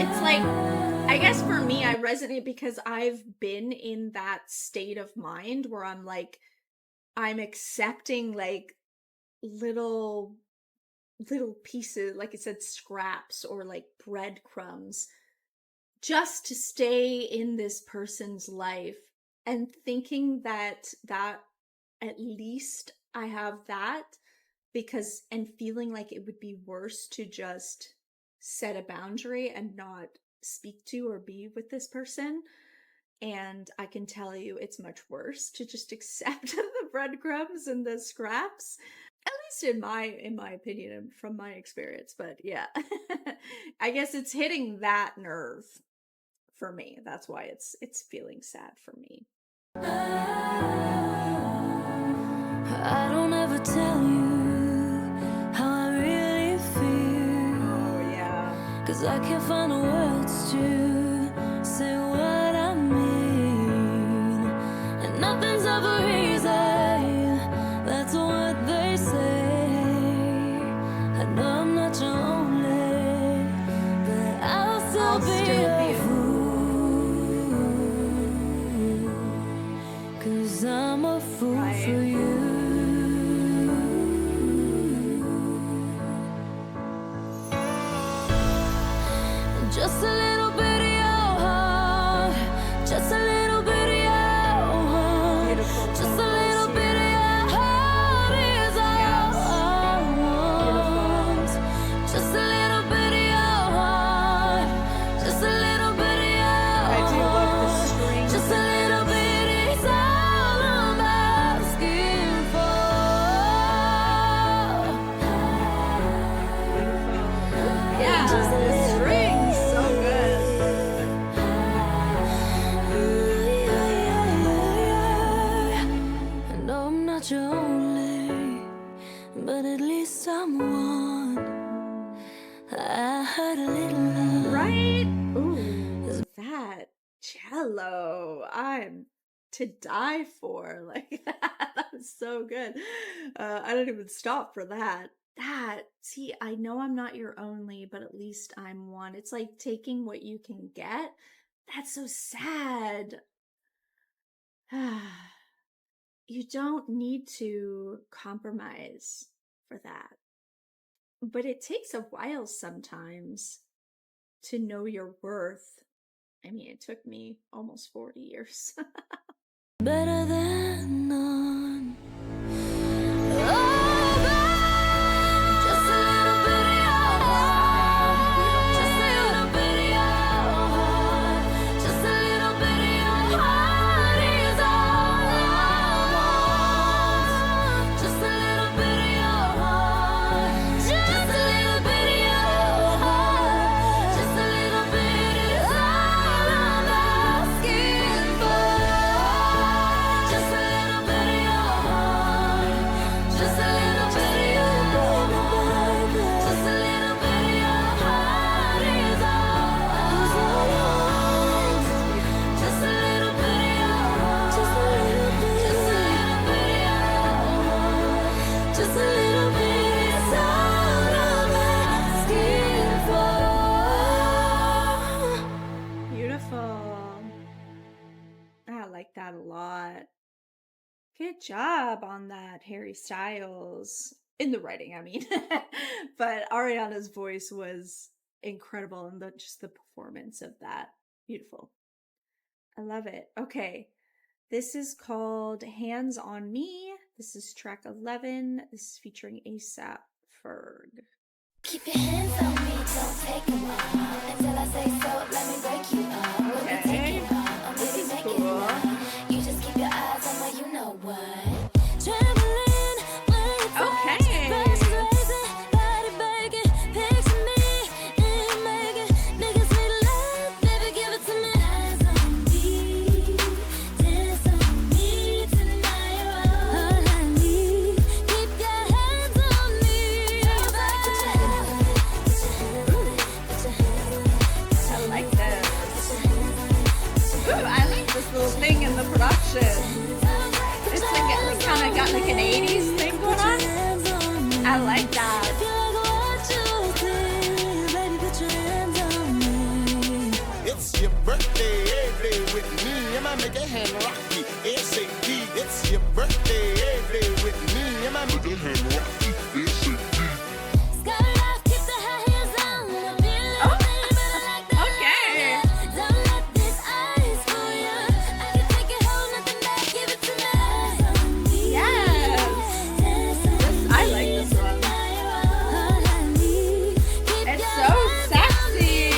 It's like, I guess for me, I resonate because I've been in that state of mind where I'm like, I'm accepting like little pieces, like I said, scraps or like breadcrumbs just to stay in this person's life and thinking that at least I have that, because and feeling like it would be worse to just set a boundary and not speak to or be with this person. And I can tell you it's much worse to just accept the breadcrumbs and the scraps, at least in my opinion and from my experience. But yeah, I guess it's hitting that nerve for me. That's why it's feeling sad for me. I don't ever tell you how I really feel. Oh yeah. 'Cause I can't find the words to say what I mean. And nothing's ever easy, that's what they say. I know I'm not your only, but I'll still be a fool. 'Cause I'm a fool Right. for you. Just a little bit of your heart. Just a little bit of your heart. Beautiful Just a vocals little bit here. of your heart is all Yes. I want. Just a little bit of your heart. Just a little bit of your I do love the heart. strings. Just a little bit is all I'm asking for. Yeah, Just a the little strings, so good. I know I'm not your only, but at least I'm one. I heard a little love. Right? Ooh, that cello. I'm to die for. Like that. That was so good. I don't even stop for that. See, I know I'm not your only, but at least I'm one. It's like taking what you can get. That's so sad. You don't need to compromise for that. But it takes a while sometimes to know your worth. I mean, it took me almost 40 years. Better than none. Oh, just a little bit of your heart. Just a little bit of your heart. Just a little bit of your heart is all I want. Just a little bit of your heart. Just a little bit of your heart. Just a little bit is all I'm asking for. Just a little bit of your heart. Just a little bit of your heart. Just a little bit of your heart is all I want. Just a little bit of your heart. Just a little bit of your heart. Just a little bit is all I'm asking for. Beautiful. I like that a lot. Good job on that, Harry Styles. In the writing, I mean. But Ariana's voice was incredible and just the performance of that. Beautiful. I love it. Okay. This is called Hands on Me. This is track 11. This is featuring ASAP Ferg. Keep your hands on me, don't take them off. Until I say so, let me break you off. Okay. This is cool. You just keep your eyes on my you know what. Traveling when you touch, versus raising, body breaking. Picture me and making niggas need love, baby, give it to me. Hands on me, dance on me tonight. All I need, keep your hands on me. I like this. Ooh, I like this little thing in the production. It's like kind of got like an 80s thing going on. I like that. It's your birthday every day with me. Am I make a hand rocky? ASAP. It's your birthday every day with me. Am I make a hand rocky? ASAP. Okay. Don't let this ice fool you. I can take it home, nothing back, give it to me. Yes. I like this one. It's so sexy.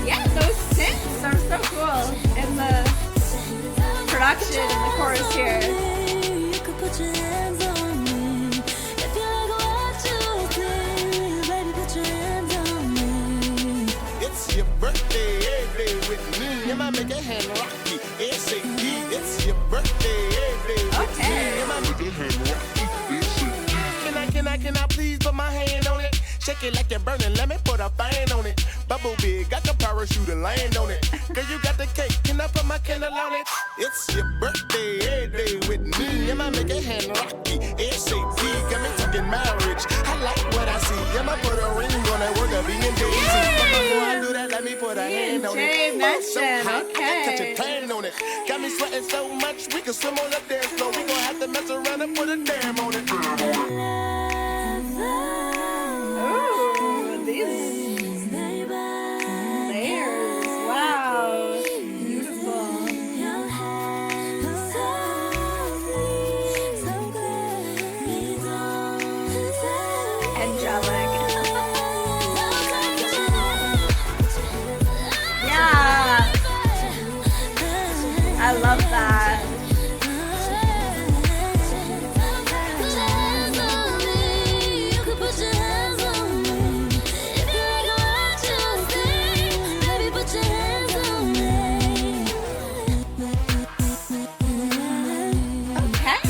Yeah, those synths are so cool in the production and the chorus here. You could put your hands on me. If you like what you see, baby, put your hands on me. It's your birthday every day with me. Am I make a hand rocky? ASAP. It's your birthday every day with me. Okay. Am I make a hand rocky? ASAP. Can I please put my hand on it? Shake it like you're burning, let me put a fan on it. Bubble big, got the parachute and land on it. Girl, you got the cake, can I put my candle on it? It's your birthday every day with me. Am I make a hand rocky? ASAP, got me talking marriage. I like what I see. Am I put a ring on that word of being Jay-Z? But before I do that, let me put a hand on it. Oh, so hot, I can touch a tan on it. Got me sweating so much, we can swim on the dance floor. We gon' have to mess around and put a dam on it. Ooh, these layers. Wow. Beautiful. Angelic. Yeah. I love that. Okay.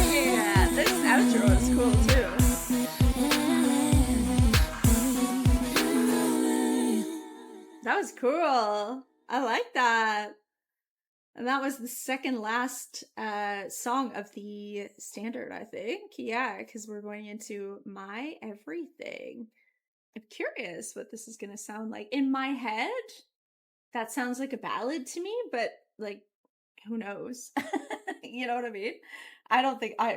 This outro is cool too. That was cool. I like that. And that was the second last song of the standard, I think. Yeah, because we're going into My Everything. I'm curious what this is going to sound like. In my head, that sounds like a ballad to me, but like, who knows? You know what I mean? I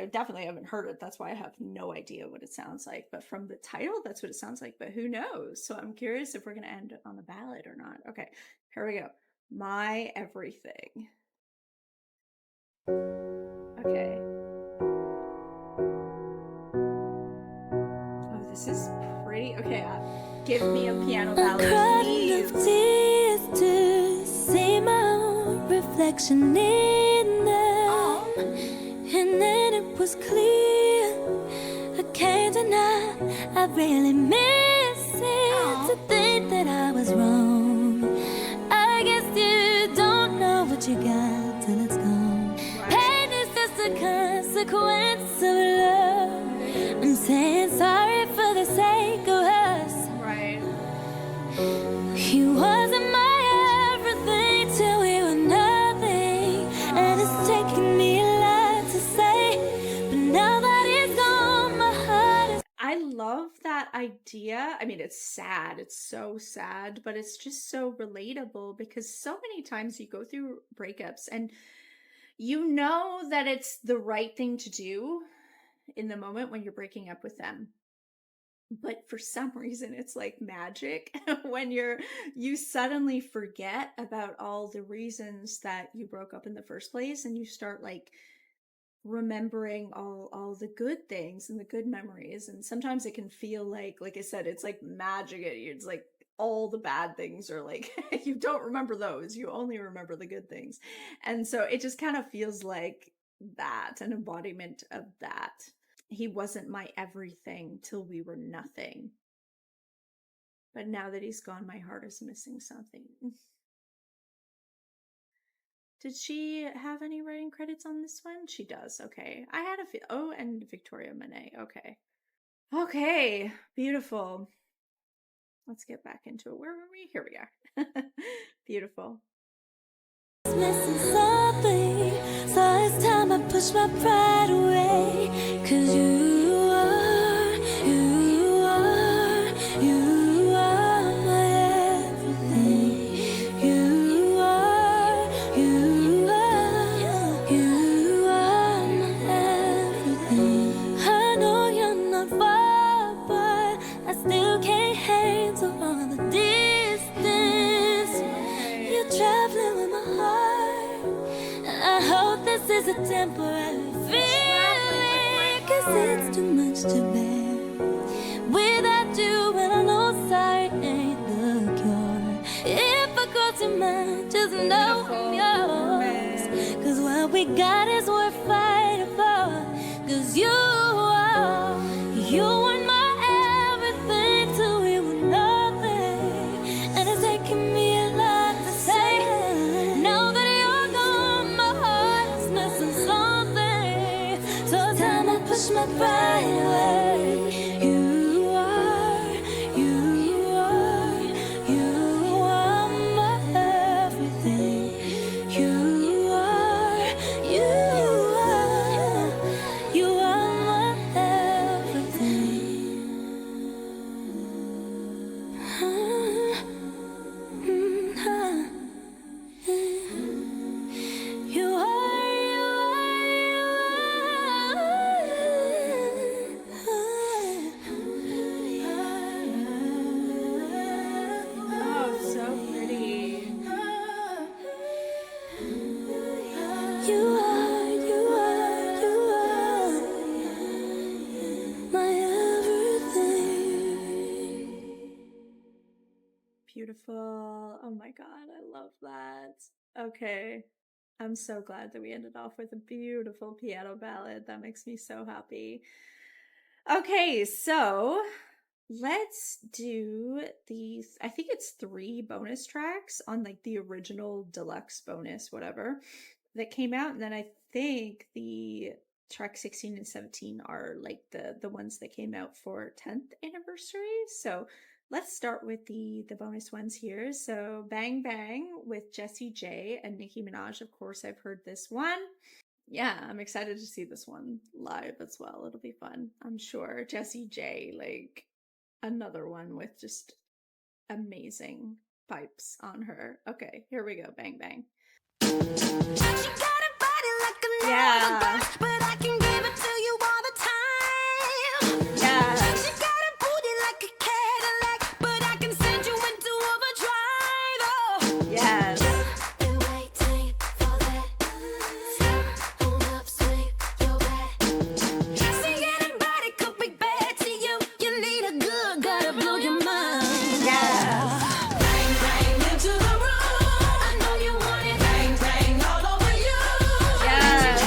definitely haven't heard it. That's why I have no idea what it sounds like. But from the title, that's what it sounds like. But who knows? So I'm curious if we're going to end on a ballad or not. Okay, here we go. My Everything. Okay. Oh, this is pretty. Okay, give me a piano ballad, please. Tears to see my own reflection in them, and then it was clear I can't deny I really miss it. To think that I was wrong, I guess you don't know what you got till it's gone. Pain is just a consequence of love. I'm saying sorry for the sake of us. Right. You wasn't my everything till we were nothing, and it's taken me a lot to say, but now that it's gone, my heart is. I love that idea. I mean, it's sad. It's so sad, but it's just so relatable because so many times you go through breakups and you know that it's the right thing to do in the moment when you're breaking up with them. But for some reason, it's like magic when you suddenly forget about all the reasons that you broke up in the first place, and you start like remembering all the good things and the good memories. And sometimes it can feel like I said, it's like magic. It's like all the bad things are like you don't remember those, you only remember the good things. And so it just kind of feels like that, an embodiment of that. He wasn't my everything till we were nothing, but now that he's gone, my heart is missing something. Did she have any writing credits on this one? She does. Okay. I had a oh, and Victoria Monet. Okay. Okay. Beautiful. Let's get back into it. Where were we? Here we are. Beautiful. Missing something, so it's time I push my pride away. 'Cause you are my everything. You are my everything. I know you're not far, but I still can't handle all the distance. You're traveling with my heart. I hope this is a temporary feeling, 'cause it's too much to bear without you, and I know sight ain't the cure. If I cross your mind, just know I'm yours, 'cause what we got is worth fighting for. 'Cause you are my everything till we were nothing, and it's taking me a lot to say. Now that you're gone, my heart is missing something, so it's time I push my pride away. You are my everything. You are my everything. Oh, so pretty. You are my everything. Beautiful. Oh my God, I love that. Okay. I'm so glad that we ended off with a beautiful piano ballad. That makes me so happy. Okay, so let's do these. I think it's 3 bonus tracks on like the original deluxe bonus, whatever, that came out. And then I think the track 16 and 17 are like the ones that came out for 10th anniversary. So let's start with the bonus ones here. So Bang Bang with Jessie J and Nicki Minaj. Of course, I've heard this one. Yeah, I'm excited to see this one live as well. It'll be fun, I'm sure. Jessie J, like another one with just amazing pipes on her. Okay, here we go. Bang Bang. She got a body like a Yeah. but I can give it to you all the time. Yeah. She got a booty like a Cadillac, but I can send you into overdrive. Oh. Yes. Been waiting for that. Step on up, swing your back. See anybody could be bad to you. You need a good, gotta blow your mind. Yeah. Bang, bang into the room. I know you want it. Bang, bang all over you. Yes.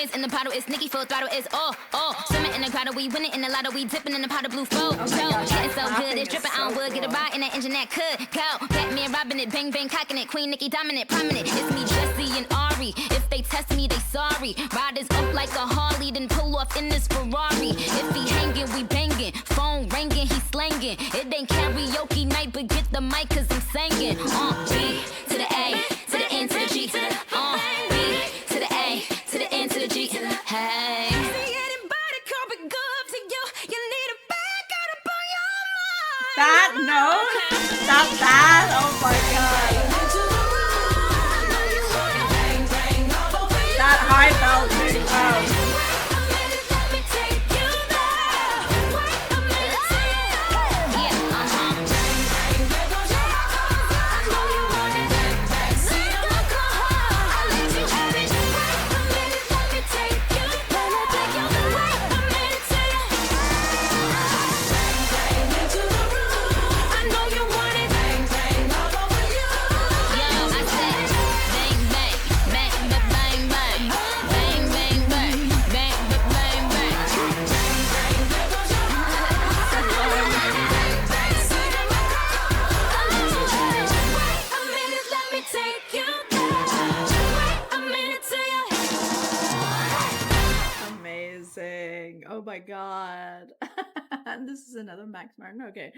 is in the bottle. It's Nicki full throttle. It's swimming in the grotto. We winning in the lotto. We dipping in the pot of blue flow. Getting so good, it's dripping on wood. Get a ride in that engine that could go. Batman robbing it, bang bang cocking it. Queen Nicki dominant, prominent. It's me, Jesse and Ari. If they test me, they sorry. Riders up like a Harley, then pull off in this Ferrari. If he hanging, we banging. Phone ringing, he slanging. It ain't karaoke night, but get the mic 'cause I'm singing. B to the A, to the N to the G. B to the A, to the N to the G. Hey. That note, that, oh my god. That high belt, wow. Oh my god. This is another Max Martin. Okay.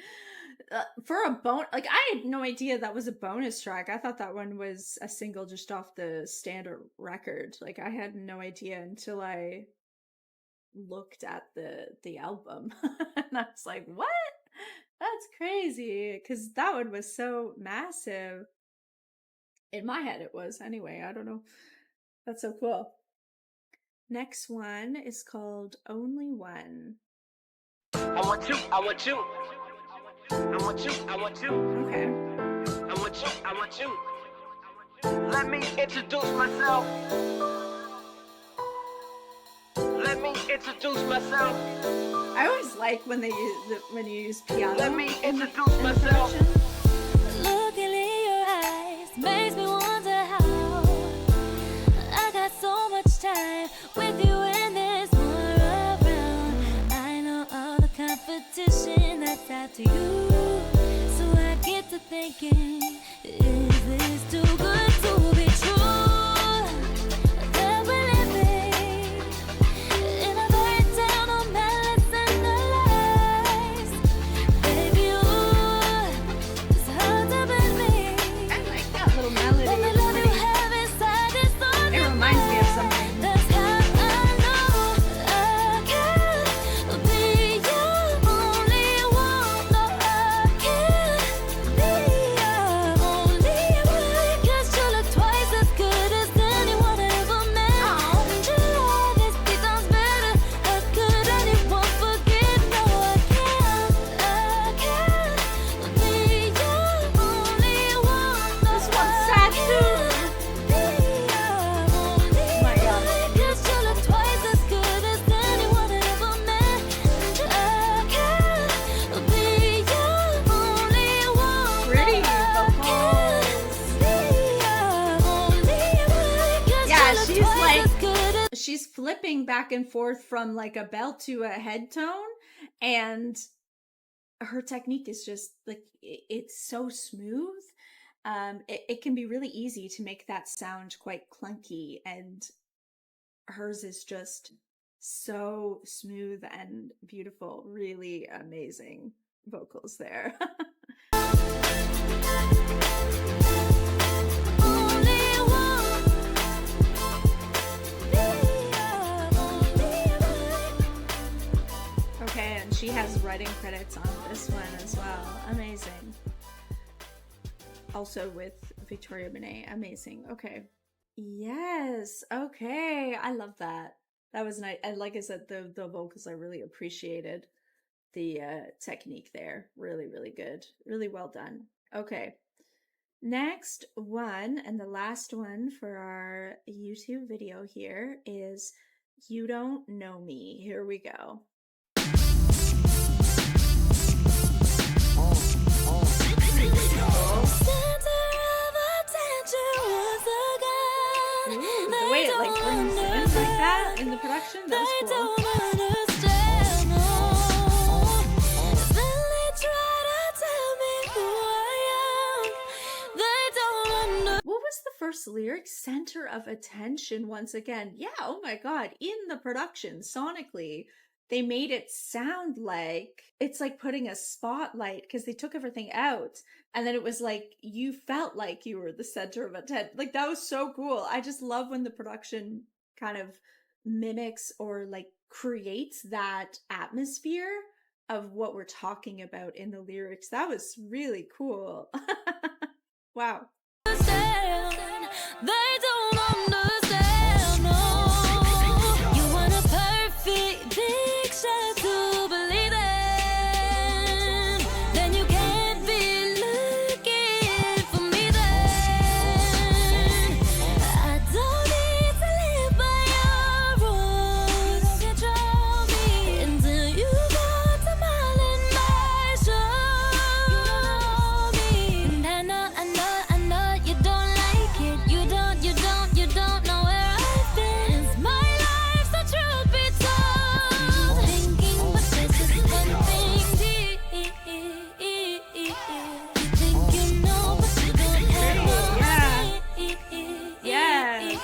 For a like I had no idea that was a bonus track. I thought that one was a single just off the standard record. Like I had no idea until I looked at the album. And I was like, what? That's crazy. Cause that one was so massive. In my head it was anyway. I don't know. That's so cool. Next one is called Only One. I want you, I want you. I want you, I want you. Okay. I want you, I want you. Let me introduce myself. Let me introduce myself. I always like when they use when you use piano. Let me introduce myself. Looking in your eyes makes me wonder how I got so much time with you and there's more around. I know all the competition that's after you, so I get to thinking, is this too good to be true? That we're living in a very town of malice and lies. Baby, it's hard to believe. I like that little melody. Let me love you have inside this thought. It reminds me of something. That's how I know I can't be your only one. No, I can't be your only one. 'Cause you look twice as good as anyone I ever met. Your love is 3 times better. How could anyone forget? No, I can't be your only one. No, This one's sad too. Oh my God. 'Cause you look twice as good as anyone I ever met. I can't be your only one. Pretty vocals. Yeah, she's like she's flipping back and forth from like a belt to a head tone, and her technique is just like it's so smooth. It can be really easy to make that sound quite clunky, and hers is just so smooth and beautiful. Really amazing vocals there. Okay, and she has writing credits on this one as well. Amazing. Also with Victoria Monet. Amazing. Okay. Yes. Okay. I love that. That was nice. And like I said, the vocals, I really appreciated the technique there. Really, really good. Really well done. Okay. Next one, and the last one for our YouTube video here, is You Don't Know Me. Here we go. The way it like brings in. like that in the production. That was They cool. don't understand, no. Then they try to tell me who I am. They don't understand. What was the first lyric? Center of attention once again. Yeah, oh my god. In the production, sonically, they made it sound like it's like putting a spotlight because they took everything out and then it was like you felt like you were the center of attention. Like that was so cool. I just love when the production kind of mimics or like creates that atmosphere of what we're talking about in the lyrics. That was really cool. Wow. They don't understand, no. You want a perfect picture to believe in, then you can't be looking for me then. I don't need to live by your rules. Don't control me until you go to mile in my shoes. You don't know me, and I know you don't like it. You don't know where I've been. It's my life, so truth be told. Thinking, but there's just one thing. You think you know, but you don't have no Yeah. idea. Yes.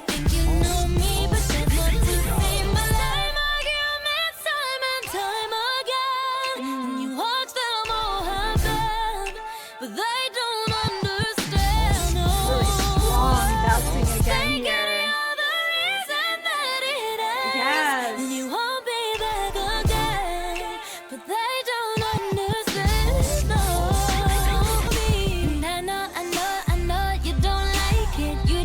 Think you know me, but there's more to see. My life arguments time and time again, and you watch them all happen, but they don't understand. No. Really strong belting again Thinking here. you're the reason that it ends, Yes. and you won't be back again, but they don't understand. No. And I know you don't like it. You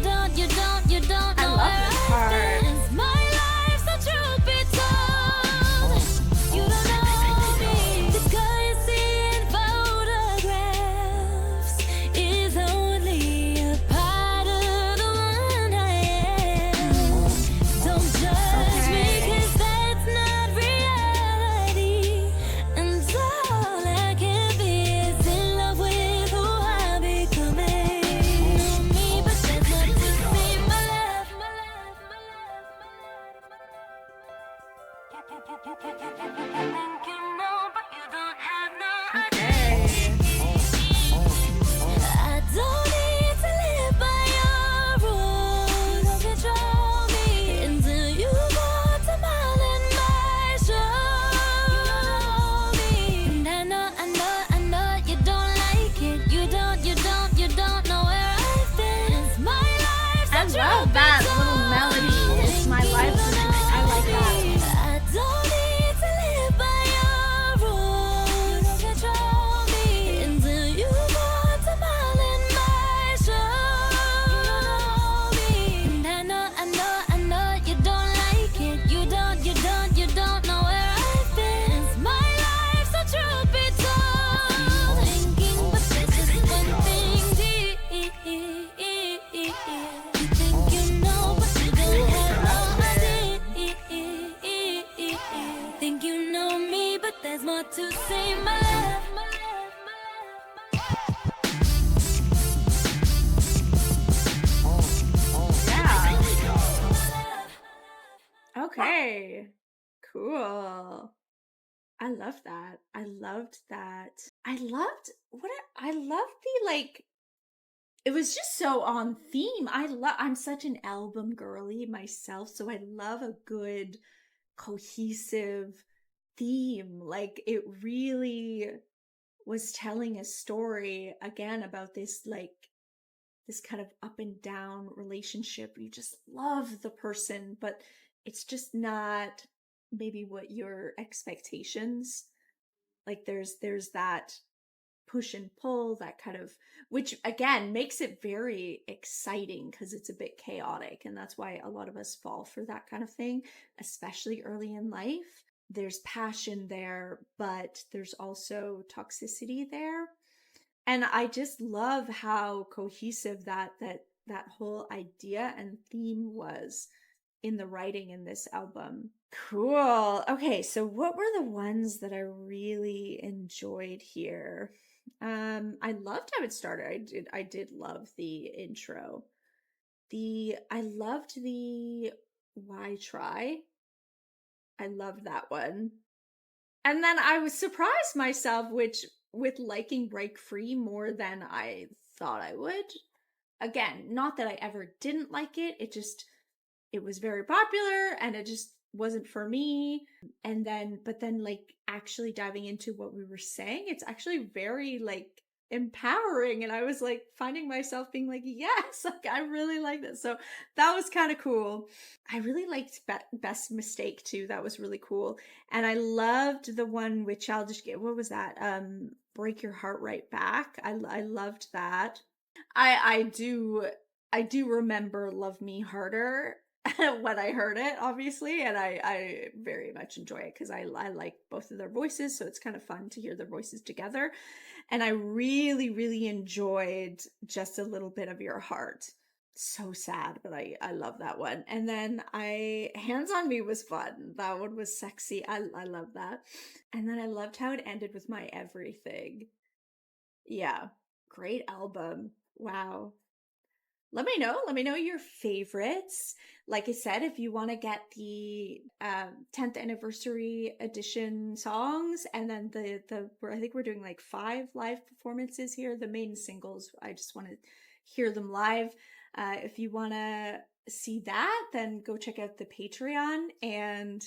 don't I know love where this I've part. been. It's my life, so truth be told, you don't know me. The guy you see in photographs is only a part of the one I am. Don't judge me, Okay. 'cause that's not reality. And all I can be is in love with who I'm becoming. Know me, but there's more to see. My love, think you know, but you don't have no Okay. I don't need to live by your rules. Don't control me until you go to mile in my shoes. You don't know me, and I know you don't like it. You don't know where I've been. It's my life, so I love that little melody. It's my life. I like that. I don't need to live by your rules. Don't control me until you go to mile in my shoes. You don't know me, and I know you don't like it. You don't know where I've been. It's my life, so truth be told. Thinking, but there's just one thing. You think you know, but you don't have no idea. Think you know me, but there's more to say. My love, Yeah. Okay. Cool. I love that. I loved that. I loved I loved the like it was just so on theme. I'm such an album girly myself, so I love a good cohesive theme. Like it really was telling a story again about this like this kind of up and down relationship. You just love the person, but it's just not maybe what your expectations. Like there's that push and pull, that kind of, which again makes it very exciting because it's a bit chaotic, and that's why a lot of us fall for that kind of thing, especially early in life. There's passion there, but there's also toxicity there. And I just love how cohesive that whole idea and theme was in the writing in this album. Cool. Okay, so what were the ones that I really enjoyed here? I loved how it started. I did love the intro. I loved the Why Try? I love that one. And then I was surprised myself with liking Break Free more than I thought I would. Again, not that I ever didn't like it, it was very popular and it just wasn't for me. And then but then like actually diving into what we were saying, it's actually very like empowering, and I was like finding myself being like, yes, like I really like this. So that was kind of cool. I really liked Best Mistake too. That was really cool. And I loved the one with Childish Gambino. What was that? Break Your Heart Right Back. I loved that. I do remember Love Me Harder when I heard it, obviously, and I very much enjoy it because I like both of their voices, so it's kind of fun to hear their voices together. And I really, really enjoyed Just a Little Bit of Your Heart. So sad, but I love that one. And then Hands on Me was fun. That one was sexy. I love that. And then I loved how it ended with My Everything. Yeah, great album. Wow. Let me know your favorites. Like I said, if you want to get the 10th anniversary edition songs, and then I think we're doing like 5 live performances here, the main singles. I just want to hear them live. If you want to see that, then go check out the Patreon. And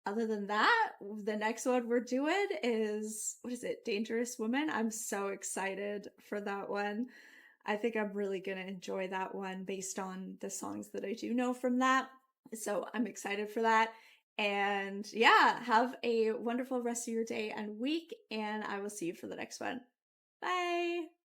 other than that, the next one we're doing is, what is it? Dangerous Woman. I'm so excited for that one. I think I'm really going to enjoy that one based on the songs that I do know from that. So I'm excited for that. And yeah, have a wonderful rest of your day and week, and I will see you for the next one. Bye.